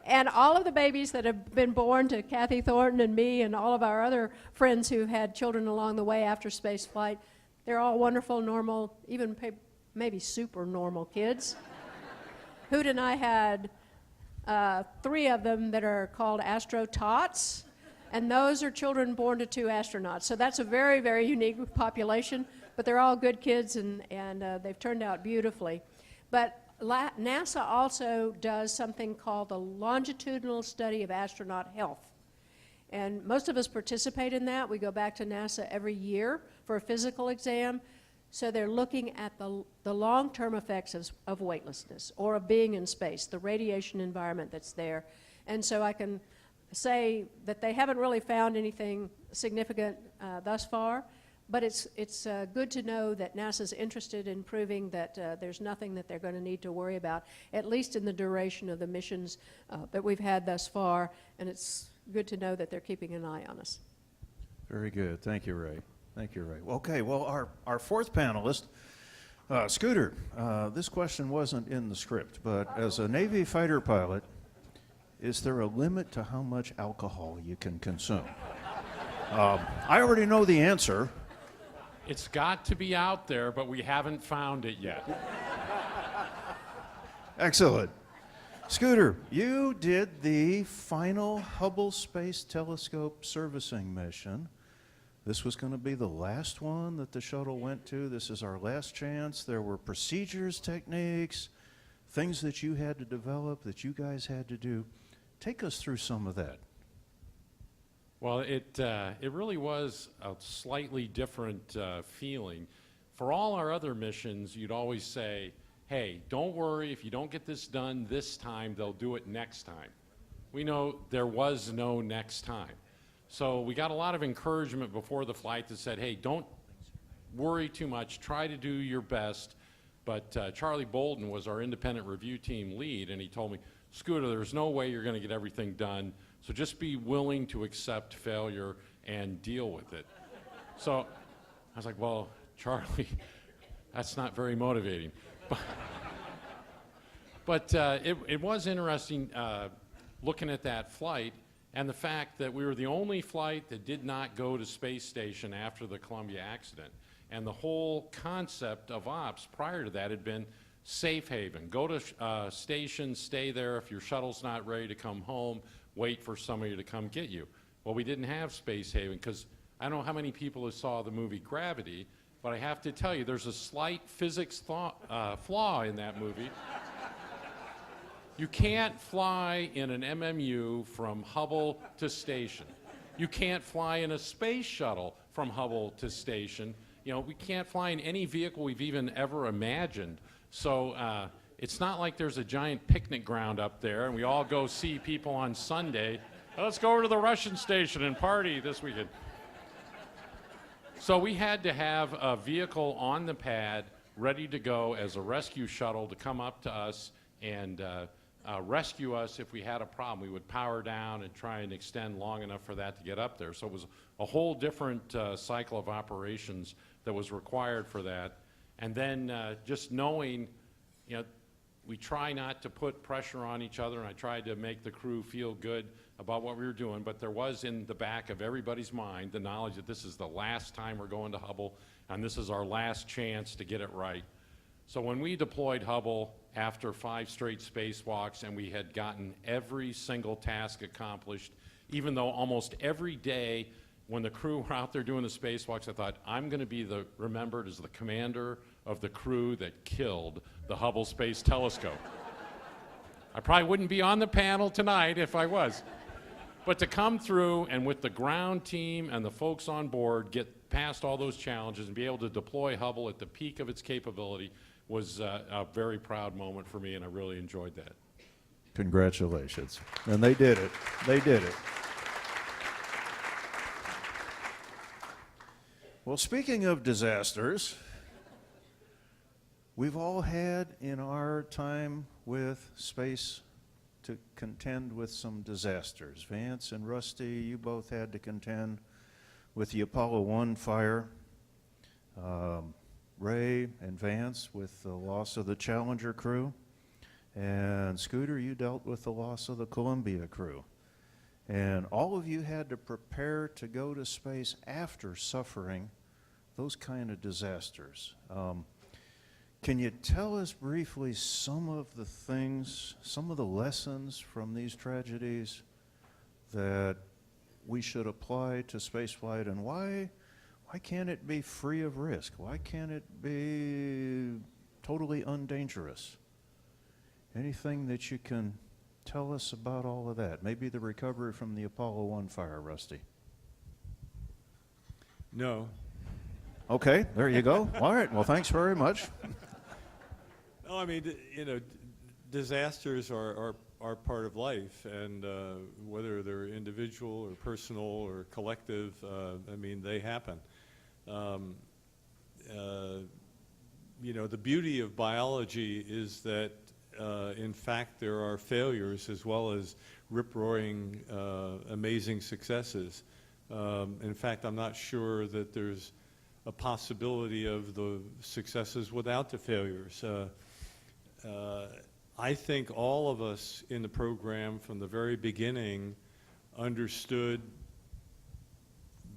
And all of the babies that have been born to Kathy Thornton and me and all of our other friends who had children along the way after space flight, they're all wonderful, normal, even maybe super normal kids. Hoot and I had 3 of them that are called astro-tots, and those are children born to 2 astronauts. So that's a very, very unique population, but they're all good kids, and they've turned out beautifully. But NASA also does something called the longitudinal study of astronaut health. And most of us participate in that. We go back to NASA every year for a physical exam. So they're looking at the long-term effects of weightlessness or of being in space, the radiation environment that's there. And so I can say that they haven't really found anything significant thus far, but it's good to know that NASA's interested in proving that there's nothing that they're going to need to worry about, at least in the duration of the missions that we've had thus far, and it's good to know that they're keeping an eye on us. Very good. Thank you, Ray. Thank you, Ray. Okay, well, our 4th panelist, Scooter, this question wasn't in the script, but as a Navy fighter pilot, is there a limit to how much alcohol you can consume? I already know the answer. It's got to be out there, but we haven't found it yet. Excellent. Scooter, you did the final Hubble Space Telescope servicing mission. This was going to be the last one that the shuttle went to. This is our last chance. There were procedures, techniques, things that you had to develop, that you guys had to do. Take us through some of that. Well, it really was a slightly different feeling. For all our other missions, you'd always say, hey, don't worry, if you don't get this done this time, they'll do it next time. We know there was no next time. So we got a lot of encouragement before the flight that said, hey, don't worry too much, try to do your best. But Charlie Bolden was our independent review team lead, and he told me, Scooter, there's no way you're going to get everything done, so just be willing to accept failure and deal with it. So I was like, well, Charlie, that's not very motivating. But it was interesting looking at that flight and the fact that we were the only flight that did not go to space station after the Columbia accident. And the whole concept of ops prior to that had been safe haven. Go to station, stay there. If your shuttle's not ready to come home, wait for somebody to come get you. Well, we didn't have space haven because I don't know how many people saw the movie Gravity, but I have to tell you, there's a slight physics flaw in that movie. You can't fly in an MMU from Hubble to station. You can't fly in a space shuttle from Hubble to station. You know, we can't fly in any vehicle we've even ever imagined. So it's not like there's a giant picnic ground up there and we all go see people on Sunday. Let's go over to the Russian station and party this weekend. So we had to have a vehicle on the pad ready to go as a rescue shuttle to come up to us and rescue us if we had a problem. We would power down and try and extend long enough for that to get up there. So it was a whole different cycle of operations that was required for that. And then just knowing, you know, we try not to put pressure on each other, and I tried to make the crew feel good about what we were doing, but there was in the back of everybody's mind the knowledge that this is the last time we're going to Hubble, and this is our last chance to get it right. So when we deployed Hubble after 5 straight spacewalks and we had gotten every single task accomplished, even though almost every day when the crew were out there doing the spacewalks, I thought, I'm going to be remembered as the commander of the crew that killed the Hubble Space Telescope. I probably wouldn't be on the panel tonight if I was. But to come through and with the ground team and the folks on board get past all those challenges and be able to deploy Hubble at the peak of its capability was a very proud moment for me, and I really enjoyed that. Congratulations. And they did it. They did it. Well, speaking of disasters, we've all had in our time with space to contend with some disasters. Vance and Rusty, you both had to contend with the Apollo 1 fire. Ray and Vance with the loss of the Challenger crew. And Scooter, you dealt with the loss of the Columbia crew. And all of you had to prepare to go to space after suffering those kind of disasters. Can you tell us briefly some of the things, some of the lessons from these tragedies that we should apply to spaceflight, and why can't it be free of risk? Why can't it be totally undangerous? Anything that you can tell us about all of that? Maybe the recovery from the Apollo 1 fire, Rusty. No. Okay, there you go. All right, well, thanks very much. No, I mean, you know, disasters are part of life, and whether they're individual or personal or collective, I mean, they happen. You know, the beauty of biology is that, in fact, there are failures as well as rip-roaring, amazing successes. In fact, I'm not sure that there's a possibility of the successes without the failures. I think all of us in the program from the very beginning understood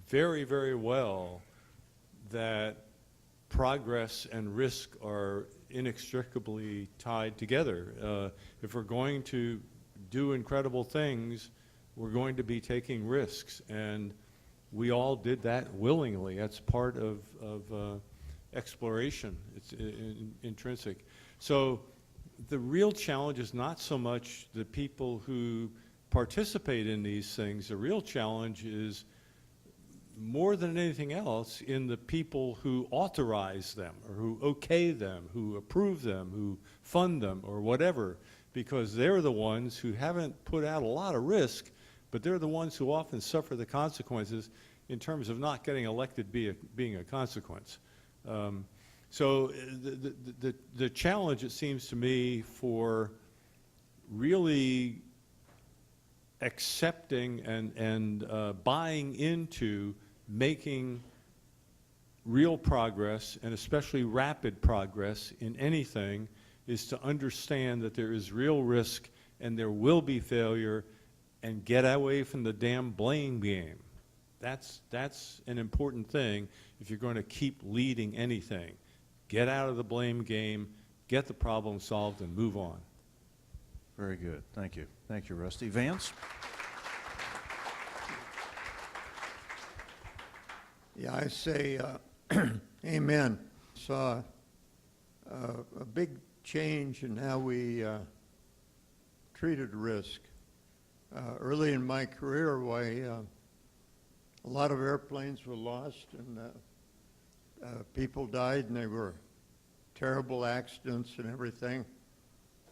very, very well that progress and risk are inextricably tied together. If we're going to do incredible things, we're going to be taking risks, and we all did that willingly. That's part of exploration. It's intrinsic. So the real challenge is not so much the people who participate in these things. The real challenge is, more than anything else, in the people who authorize them or who okay them, who approve them, who fund them or whatever, because they're the ones who haven't put out a lot of risk, but they're the ones who often suffer the consequences in terms of not getting elected being a consequence. So the challenge, it seems to me, for really accepting and buying into making real progress, and especially rapid progress in anything, is to understand that there is real risk and there will be failure, and get away from the damn blame game. That's an important thing if you're going to keep leading anything. Get out of the blame game, get the problem solved, and move on. Very good. Thank you. Thank you, Rusty. Vance? Yeah, I say amen. Saw a big change in how we treated risk. Early in my career, a lot of airplanes were lost and people died, and they were terrible accidents and everything.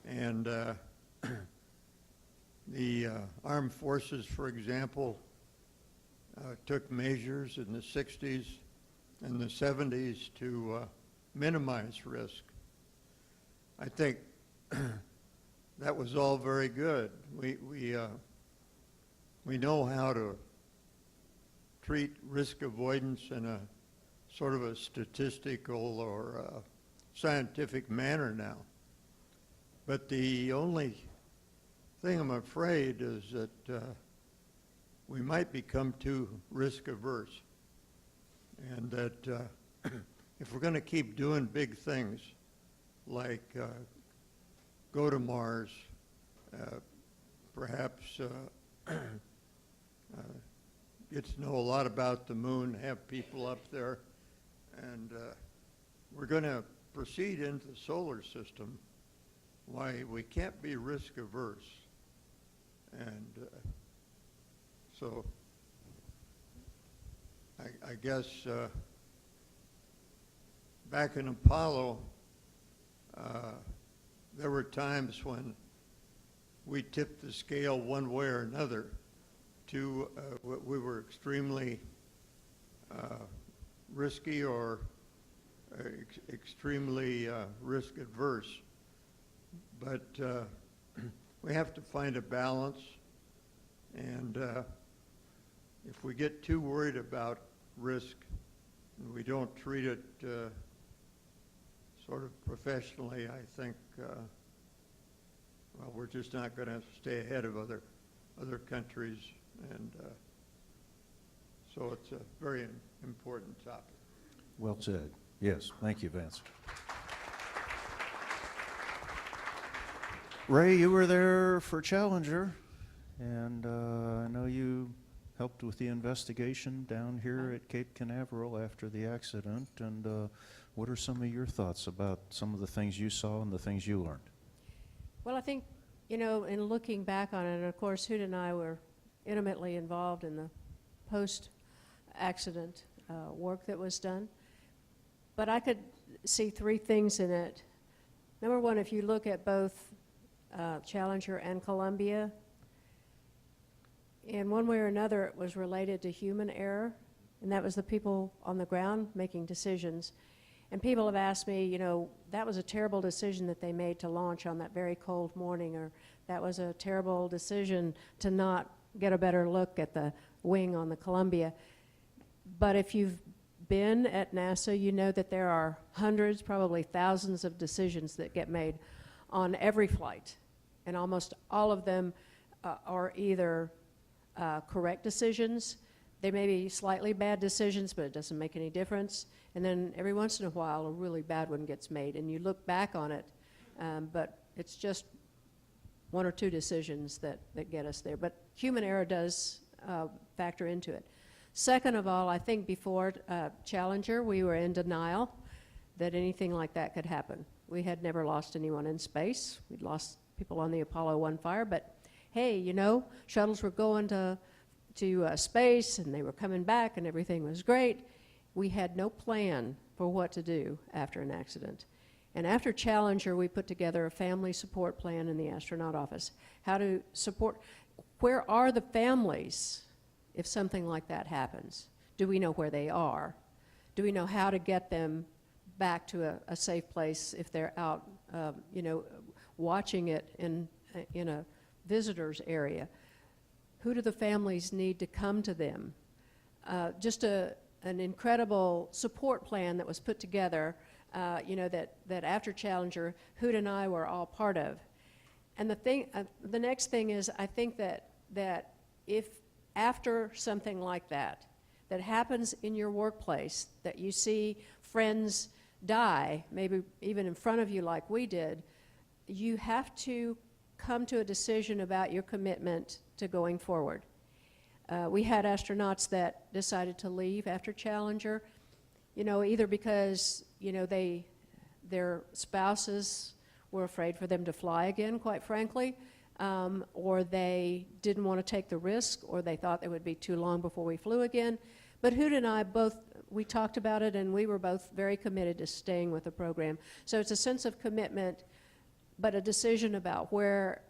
And the armed forces, for example, took measures in the 60s and the 70s to minimize risk. I think that was all very good. We know how to treat risk avoidance in a sort of a statistical or scientific manner now. But the only thing I'm afraid is that we might become too risk averse, and that if we're going to keep doing big things like go to Mars, perhaps get to know a lot about the moon, have people up there, and we're going to proceed into the solar system, why we can't be risk averse. And so I guess back in Apollo, there were times when we tipped the scale one way or another to we were extremely risky or extremely risk adverse. But we have to find a balance, and if we get too worried about risk and we don't treat it sort of professionally, I think, well, we're just not going to stay ahead of other countries, and so it's a very important topic. Well said. Yes, thank you, Vance. Ray, you were there for Challenger, and I know you helped with the investigation down here at Cape Canaveral after the accident, and what are some of your thoughts about some of the things you saw and the things you learned? Well, I think, you know, in looking back on it, and of course, Hoot and I were intimately involved in the post-accident work that was done, but I could see three things in it. Number one, if you look at both Challenger and Columbia, in one way or another, it was related to human error, and that was the people on the ground making decisions. And people have asked me, you know, that was a terrible decision that they made to launch on that very cold morning, or that was a terrible decision to not get a better look at the wing on the Columbia. But if you've been at NASA, you know that there are hundreds, probably thousands of decisions that get made on every flight. And almost all of them are either correct decisions. They may be slightly bad decisions, but it doesn't make any difference. And then every once in a while, a really bad one gets made, and you look back on it, but it's just one or two decisions that get us there. But human error does factor into it. Second of all, I think before Challenger, we were in denial that anything like that could happen. We had never lost anyone in space. We'd lost people on the Apollo 1 fire, but hey, you know, shuttles were going to space, and they were coming back, and everything was great. We had no plan for what to do after an accident. And after Challenger, we put together a family support plan in the astronaut office. How to support, where are the families if something like that happens? Do we know where they are? Do we know how to get them back to a safe place if they're out, you know, watching it in in a visitor's area, who do the families need to come to them? Just an incredible support plan that was put together, that after Challenger, Hoot and I were all part of. And the next thing is, I think that if after something like that happens in your workplace, that you see friends die, maybe even in front of you like we did, you have to come to a decision about your commitment to going forward. We had astronauts that decided to leave after Challenger, either because, their spouses were afraid for them to fly again, quite frankly, or they didn't want to take the risk, or they thought it would be too long before we flew again. But Hoot and I we talked about it, and we were both very committed to staying with the program. So it's a sense of commitment, but a decision about where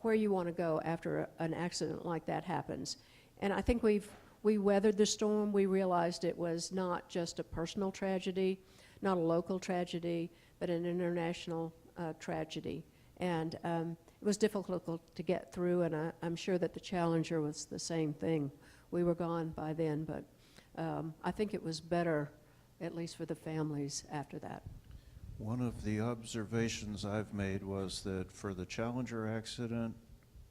you want to go after an accident like that happens. And I think we weathered the storm. We realized it was not just a personal tragedy, not a local tragedy, but an international tragedy. And it was difficult to get through, and I'm sure that the Challenger was the same thing. We were gone by then, but I think it was better, at least for the families, after that. One of the observations I've made was that for the Challenger accident,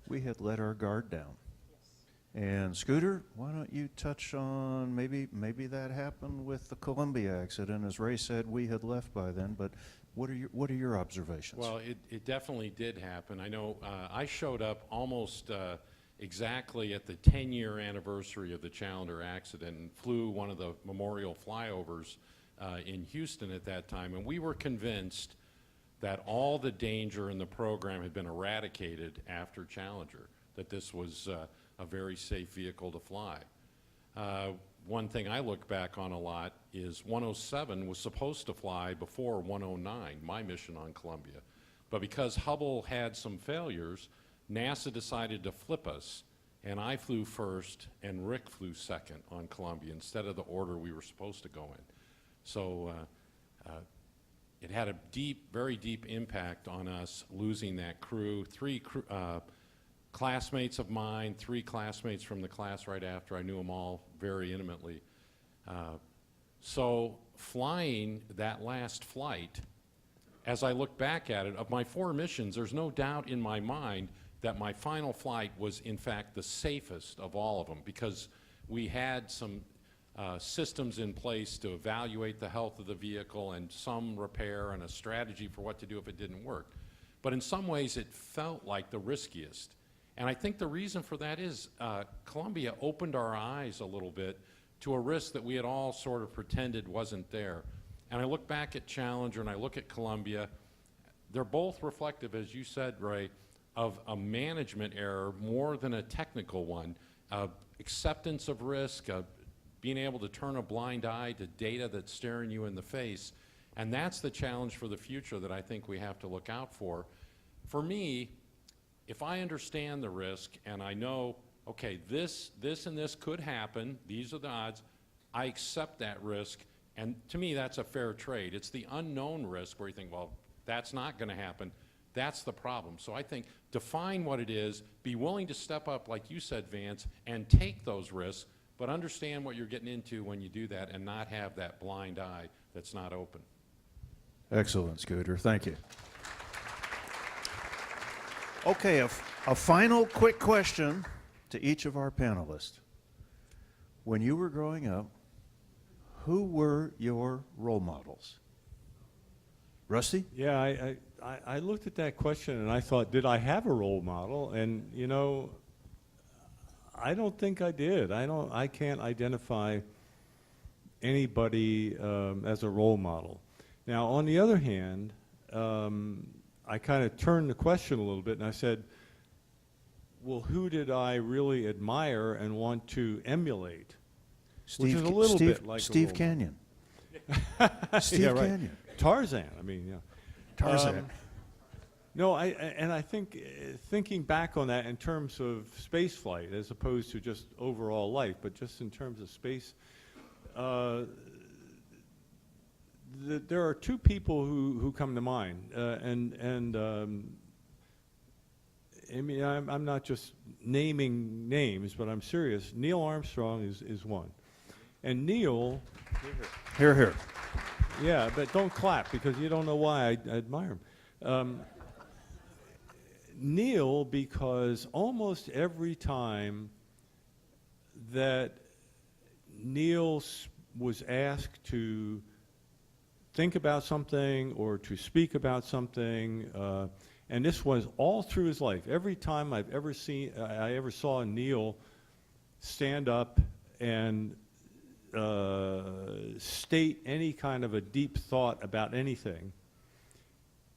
we had let our guard down. And Scooter, why don't you touch on maybe that happened with the Columbia accident? As Ray said, we had left by then, but what are your observations? Well, it definitely did happen. I know I showed up almost exactly at the 10-year anniversary of the Challenger accident and flew one of the memorial flyovers in Houston at that time, and we were convinced that all the danger in the program had been eradicated after Challenger, that this was a very safe vehicle to fly. One thing I look back on a lot is 107 was supposed to fly before 109, my mission on Columbia. But because Hubble had some failures, NASA decided to flip us, and I flew first and Rick flew second on Columbia instead of the order we were supposed to go in. So it had a very deep impact on us losing that crew. Three classmates of mine, 3 classmates from the class right after. I knew them all very intimately. So flying that last flight, as I look back at it, of my 4 missions, there's no doubt in my mind that my final flight was in fact the safest of all of them, because we had some systems in place to evaluate the health of the vehicle and some repair and a strategy for what to do if it didn't work. But in some ways it felt like the riskiest. And I think the reason for that is Columbia opened our eyes a little bit to a risk that we had all sort of pretended wasn't there. And I look back at Challenger and I look at Columbia. They're both reflective, as you said, Ray, of a management error more than a technical one. Acceptance of risk, being able to turn a blind eye to data that's staring you in the face. And that's the challenge for the future that I think we have to look out for. For me, if I understand the risk and I know, okay, this and this could happen, these are the odds, I accept that risk, and to me that's a fair trade. It's the unknown risk where you think, well, that's not going to happen. That's the problem. So I think define what it is, be willing to step up, like you said, Vance, and take those risks, but understand what you're getting into when you do that and not have that blind eye that's not open. Excellent, Scooter. Thank you. Okay, a final quick question to each of our panelists. When you were growing up, who were your role models? Rusty? Yeah, I looked at that question and I thought, did I have a role model? And you know, I don't think I did. I can't identify anybody as a role model. Now, on the other hand, I kind of turned the question a little bit and I said, well, who did I really admire and want to emulate? Which is a little bit like Steve Canyon. Steve yeah, right. Canyon. Tarzan, I mean, yeah. Tarzan. No, I think thinking back on that in terms of space flight as opposed to just overall life, but just in terms of space, there are 2 people who come to mind, and I mean, I'm not just naming names, but I'm serious. Neil Armstrong is one. And Neil, Here, here. yeah, but don't clap because you don't know why I admire him. Neil, because almost every time that Neil was asked to think about something or to speak about something, and this was all through his life. Every time I ever saw Neil stand up and state any kind of a deep thought about anything,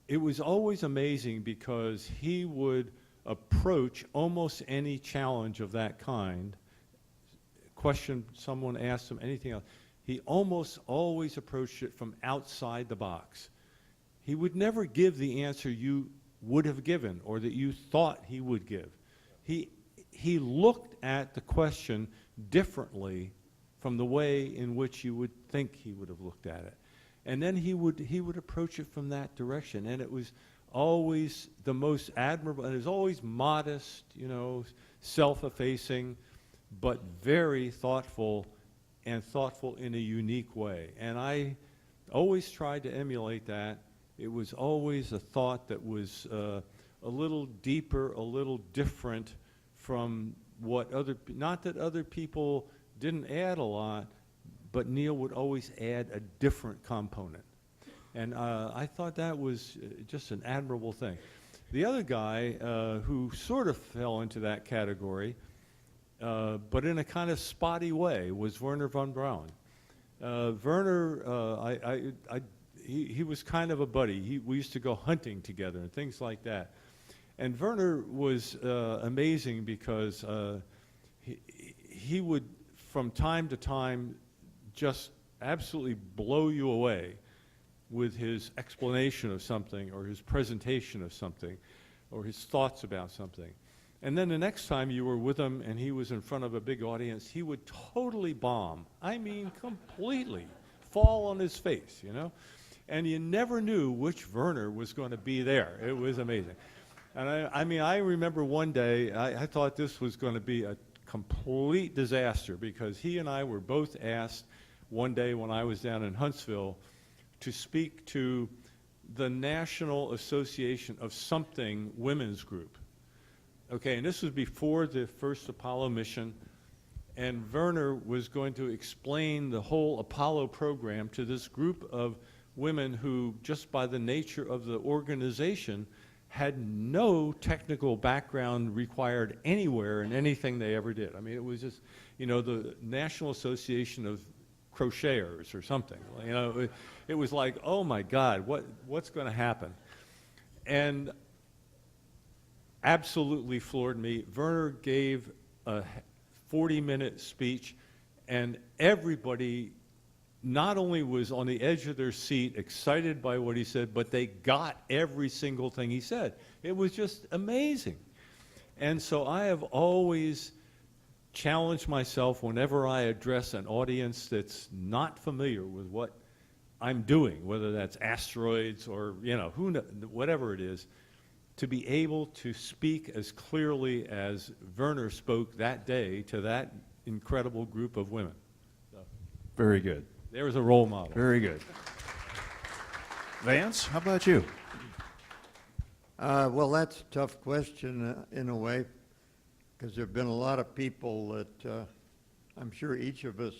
it was always amazing because he would approach almost any challenge of that kind, question someone asked him, anything else. He almost always approached it from outside the box. He would never give the answer you would have given or that you thought he would give. He looked at the question differently from the way in which you would think he would have looked at it. And then he would approach it from that direction. And it was always the most admirable, and it was always modest, you know, self-effacing, but very thoughtful, and thoughtful in a unique way. And I always tried to emulate that. It was always a thought that was a little deeper, a little different from what not that other people didn't add a lot, but Neil would always add a different component. And I thought that was just an admirable thing. The other guy who sort of fell into that category, but in a kind of spotty way, was Werner von Braun. Werner, he was kind of a buddy. We used to go hunting together and things like that. And Werner was amazing because he would, from time to time, just absolutely blow you away with his explanation of something or his presentation of something or his thoughts about something. And then the next time you were with him and he was in front of a big audience, he would totally bomb. I mean, completely fall on his face, you know? And you never knew which Werner was going to be there. It was amazing. And I remember one day, I thought this was going to be a complete disaster because he and I were both asked one day when I was down in Huntsville to speak to the National Association of Something Women's Group. Okay, and this was before the first Apollo mission, and Werner was going to explain the whole Apollo program to this group of women who, just by the nature of the organization, had no technical background required anywhere in anything they ever did. I mean, it was just, you know, the National Association of Crocheters or something. You know, it was like, oh my God, what's going to happen? And absolutely floored me. Werner gave a 40-minute speech, and everybody not only was on the edge of their seat, excited by what he said, but they got every single thing he said. It was just amazing. And so I have always challenged myself whenever I address an audience that's not familiar with what I'm doing, whether that's asteroids or, you know, whatever it is, to be able to speak as clearly as Werner spoke that day to that incredible group of women. So, Very good. there was a role model. Very good. Vance, how about you? Well, that's a tough question in a way, because there have been a lot of people that I'm sure each of us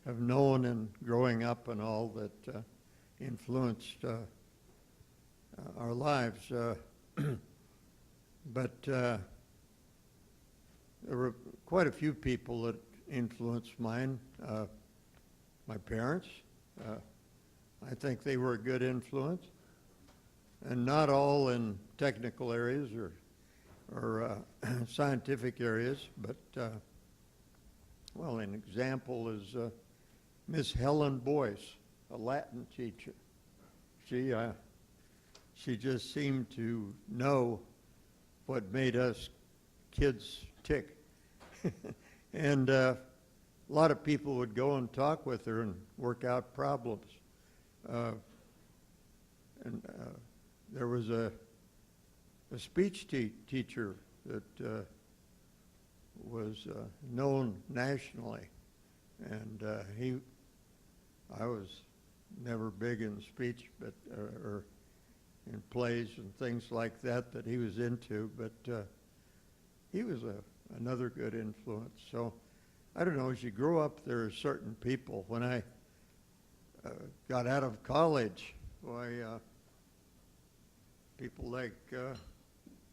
have known and growing up and all that influenced our lives. But there were quite a few people that influenced mine. My parents, I think they were a good influence, and not all in technical areas or scientific areas, but well, an example is Miss Helen Boyce, a Latin teacher. She just seemed to know what made us kids tick. And a lot of people would go and talk with her and work out problems. There was a a speech teacher that was known nationally, and I was never big in speech, but or in plays and things like that he was into, but he was another good influence. So I don't know, as you grow up, there are certain people. When I got out of college, why people like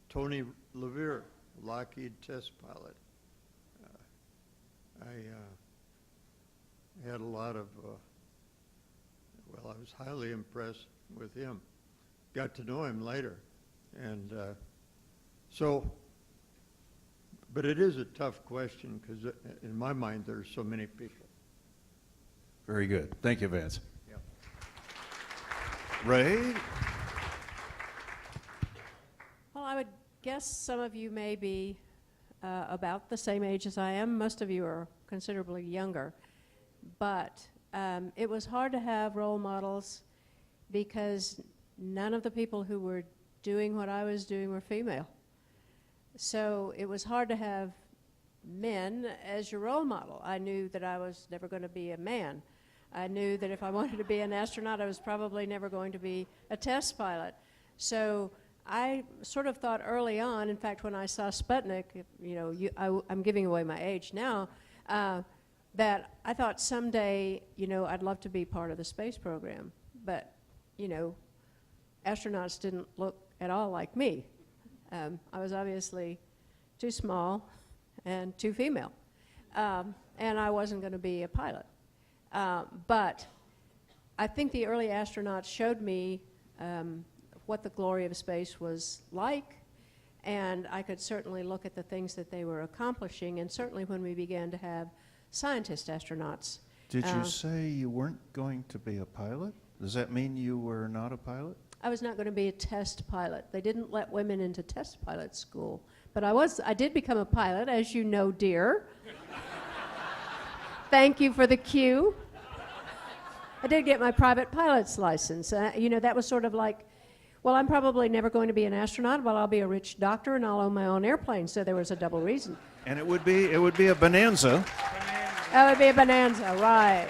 Tony Levere, Lockheed test pilot. I had a lot of, I was highly impressed with him. Got to know him later. And but it is a tough question because in my mind there's so many people. Very good. Thank you, Vance. Yeah. Ray? Well, I would guess some of you may be about the same age as I am. Most of you are considerably younger. But it was hard to have role models because none of the people who were doing what I was doing were female. So it was hard to have men as your role model. I knew that I was never going to be a man. I knew that if I wanted to be an astronaut, I was probably never going to be a test pilot. So I sort of thought early on, in fact, when I saw Sputnik, I'm giving away my age now, that I thought someday, I'd love to be part of the space program. But, astronauts didn't look at all like me. I was obviously too small and too female. And I wasn't going to be a pilot. But I think the early astronauts showed me what the glory of space was like, and I could certainly look at the things that they were accomplishing, and certainly when we began to have scientist astronauts. Did you say you weren't going to be a pilot? Does that mean you were not a pilot? I was not going to be a test pilot. They didn't let women into test pilot school. But I did become a pilot, as you know, dear. Thank you for the cue. I did get my private pilot's license. That was sort of like, well, I'm probably never going to be an astronaut, but I'll be a rich doctor and I'll own my own airplane. So there was a double reason. And it would be a bonanza. That would be a bonanza, right.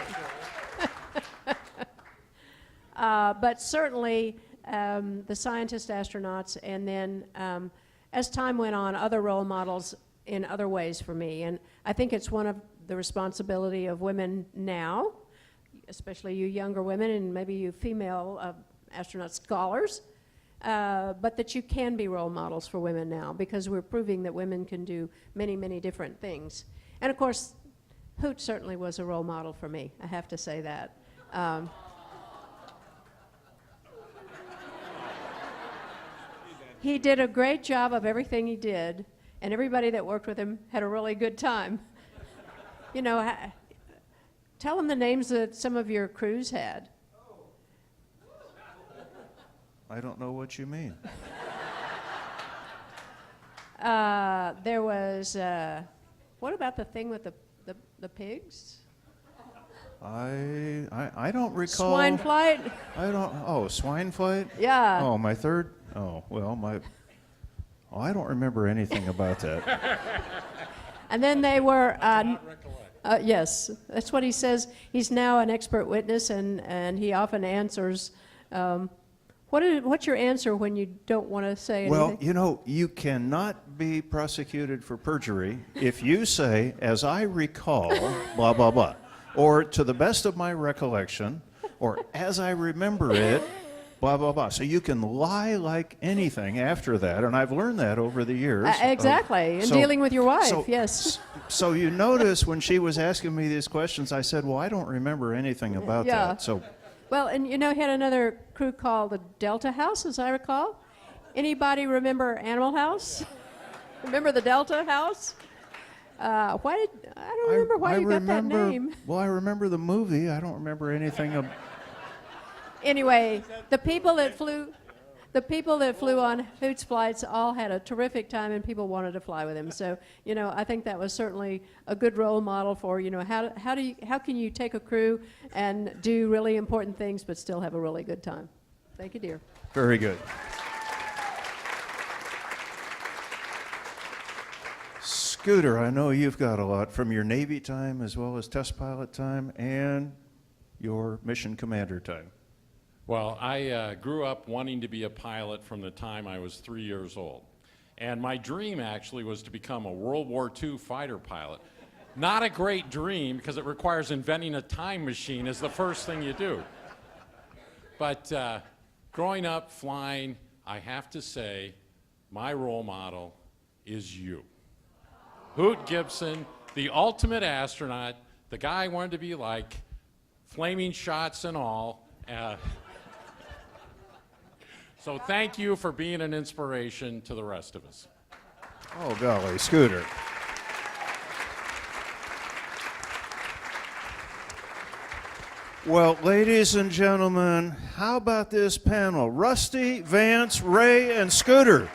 But certainly the scientist astronauts, and then as time went on, other role models in other ways for me. And I think it's one of the responsibility of women now, especially you younger women and maybe you female astronaut scholars, but that you can be role models for women now because we're proving that women can do many, many different things. And of course, Hoot certainly was a role model for me, I have to say that. He did a great job of everything he did, and everybody that worked with him had a really good time. Tell them the names that some of your crews had. I don't know what you mean. There was, what about the thing with the pigs? I don't recall. Swine flight? Swine flight? Yeah. Oh, my third? I don't remember anything about that. And then they were, yes, that's what he says. He's now an expert witness, and he often answers. What's your answer when you don't want to say anything? Well, you cannot be prosecuted for perjury if you say, as I recall, blah, blah, blah, or to the best of my recollection, or as I remember it, blah, blah, blah. So you can lie like anything after that, and I've learned that over the years. Exactly, in dealing with your wife, yes. So you notice when she was asking me these questions, I said, well, I don't remember anything about that. So. Well, and he had another crew called the Delta House, as I recall. Anybody remember Animal House? Remember the Delta House? I don't remember why you got that name. Well, I remember the movie. I don't remember anything. Anyway, the people that flew on Hoot's flights all had a terrific time, and people wanted to fly with him. So, I think that was certainly a good role model for, how can you take a crew and do really important things but still have a really good time? Thank you, dear. Very good. Scooter, I know you've got a lot from your Navy time as well as test pilot time and your mission commander time. Well, I grew up wanting to be a pilot from the time I was 3 years old. And my dream actually was to become a World War II fighter pilot. Not a great dream because it requires inventing a time machine as the first thing you do. But growing up flying, I have to say, my role model is you. Hoot Gibson, the ultimate astronaut, the guy I wanted to be like, flaming shots and all. So thank you for being an inspiration to the rest of us. Oh, golly, Scooter. Well, ladies and gentlemen, how about this panel? Rusty, Vance, Ray, and Scooter.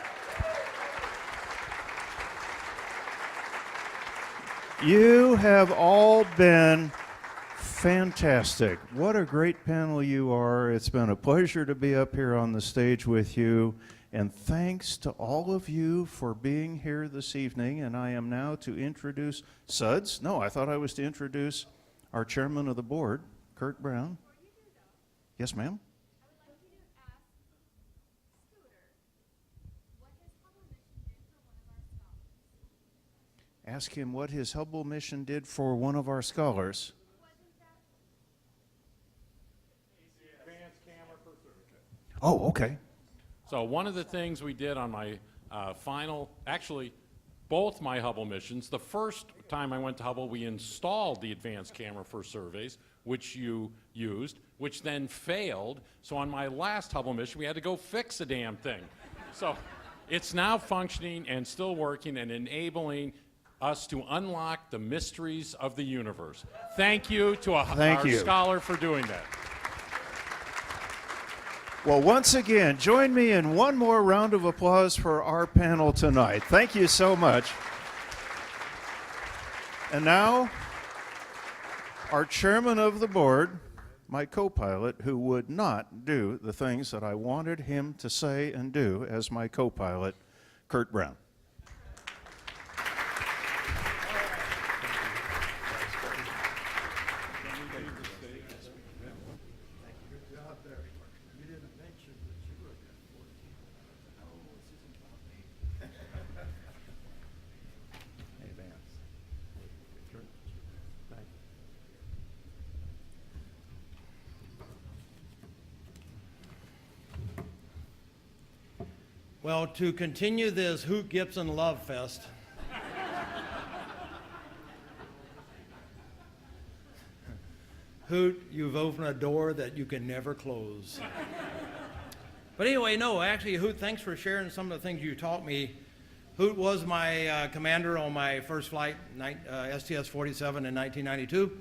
You have all been fantastic. What a great panel you are. It's been a pleasure to be up here on the stage with you. And thanks to all of you for being here this evening. And I am now to introduce Suds. No, I thought I was to introduce our chairman of the board, Kurt Brown. Yes, ma'am? Ask him what his Hubble mission did for one of our scholars. Oh, okay. So one of the things we did on my actually both my Hubble missions, the first time I went to Hubble, we installed the advanced camera for surveys, which you used, which then failed. So on my last Hubble mission, we had to go fix the damn thing. So it's now functioning and still working and enabling us to unlock the mysteries of the universe. Thank you to our scholar for doing that. Well, once again, join me in one more round of applause for our panel tonight. Thank you so much. And now, our chairman of the board, my co-pilot, who would not do the things that I wanted him to say and do as my co-pilot, Kurt Brown. Well, to continue this Hoot Gibson love fest, Hoot, you've opened a door that you can never close. But anyway, no, actually, Hoot, thanks for sharing some of the things you taught me. Hoot was my commander on my first flight, STS-47 in 1992.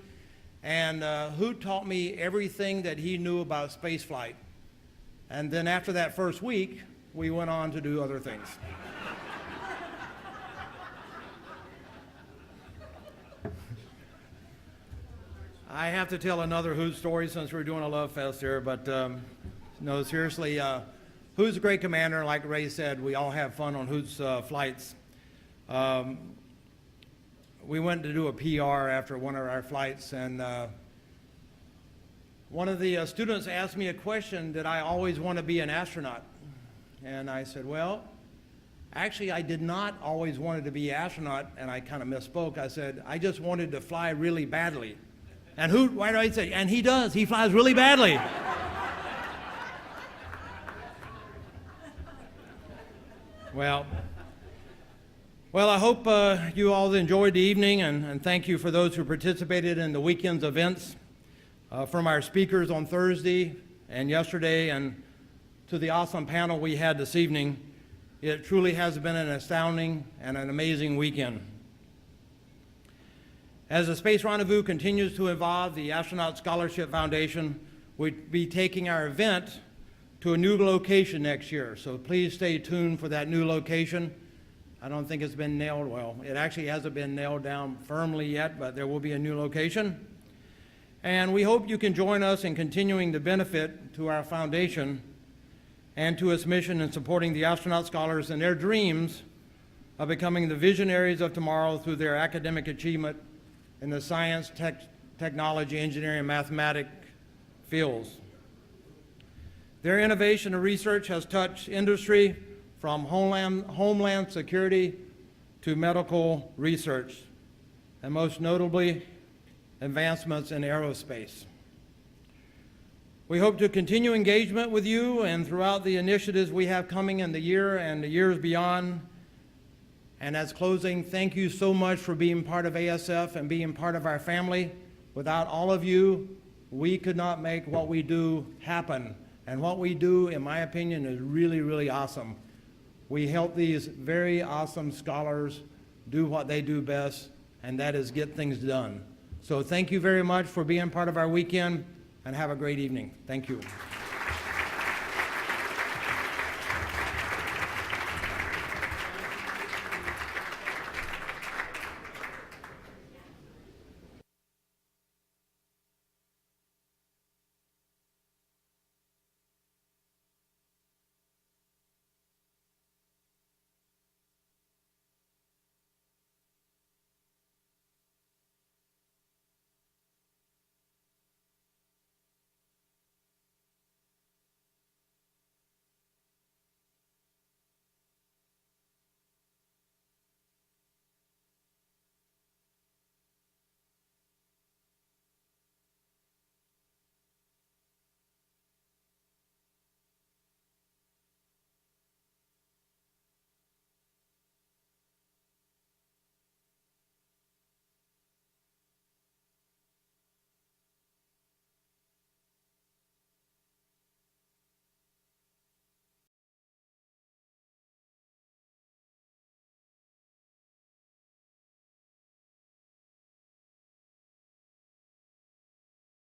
And Hoot taught me everything that he knew about space flight. And then after that first week, we went on to do other things. I have to tell another Hoot story since we're doing a love fest here, but no, seriously, Hoot's a great commander. Like Ray said, we all have fun on Hoot's flights. We went to do a PR after one of our flights, and one of the students asked me a question: did I always want to be an astronaut? And I said, well, actually, I did not always wanted to be an astronaut, and I kind of misspoke. I said, I just wanted to fly really badly. And Hoot, why do I say, and he does, he flies really badly. Well, I hope you all enjoyed the evening, and thank you for those who participated in the weekend's events, from our speakers on Thursday and yesterday, and to the awesome panel we had this evening. It truly has been an astounding and an amazing weekend. As the Space Rendezvous continues to evolve, the Astronaut Scholarship Foundation will be taking our event to a new location next year. So please stay tuned for that new location. I don't think it's been nailed well. It actually hasn't been nailed down firmly yet, but there will be a new location. And we hope you can join us in continuing to benefit to our foundation and to its mission in supporting the astronaut scholars and their dreams of becoming the visionaries of tomorrow through their academic achievement in the science, technology, engineering, and mathematics fields. Their innovation and research has touched industry from homeland security to medical research, and most notably, advancements in aerospace. We hope to continue engagement with you and throughout the initiatives we have coming in the year and the years beyond. And as closing, thank you so much for being part of ASF and being part of our family. Without all of you, we could not make what we do happen. And what we do, in my opinion, is really, really awesome. We help these very awesome scholars do what they do best, and that is get things done. So thank you very much for being part of our weekend, and have a great evening. Thank you.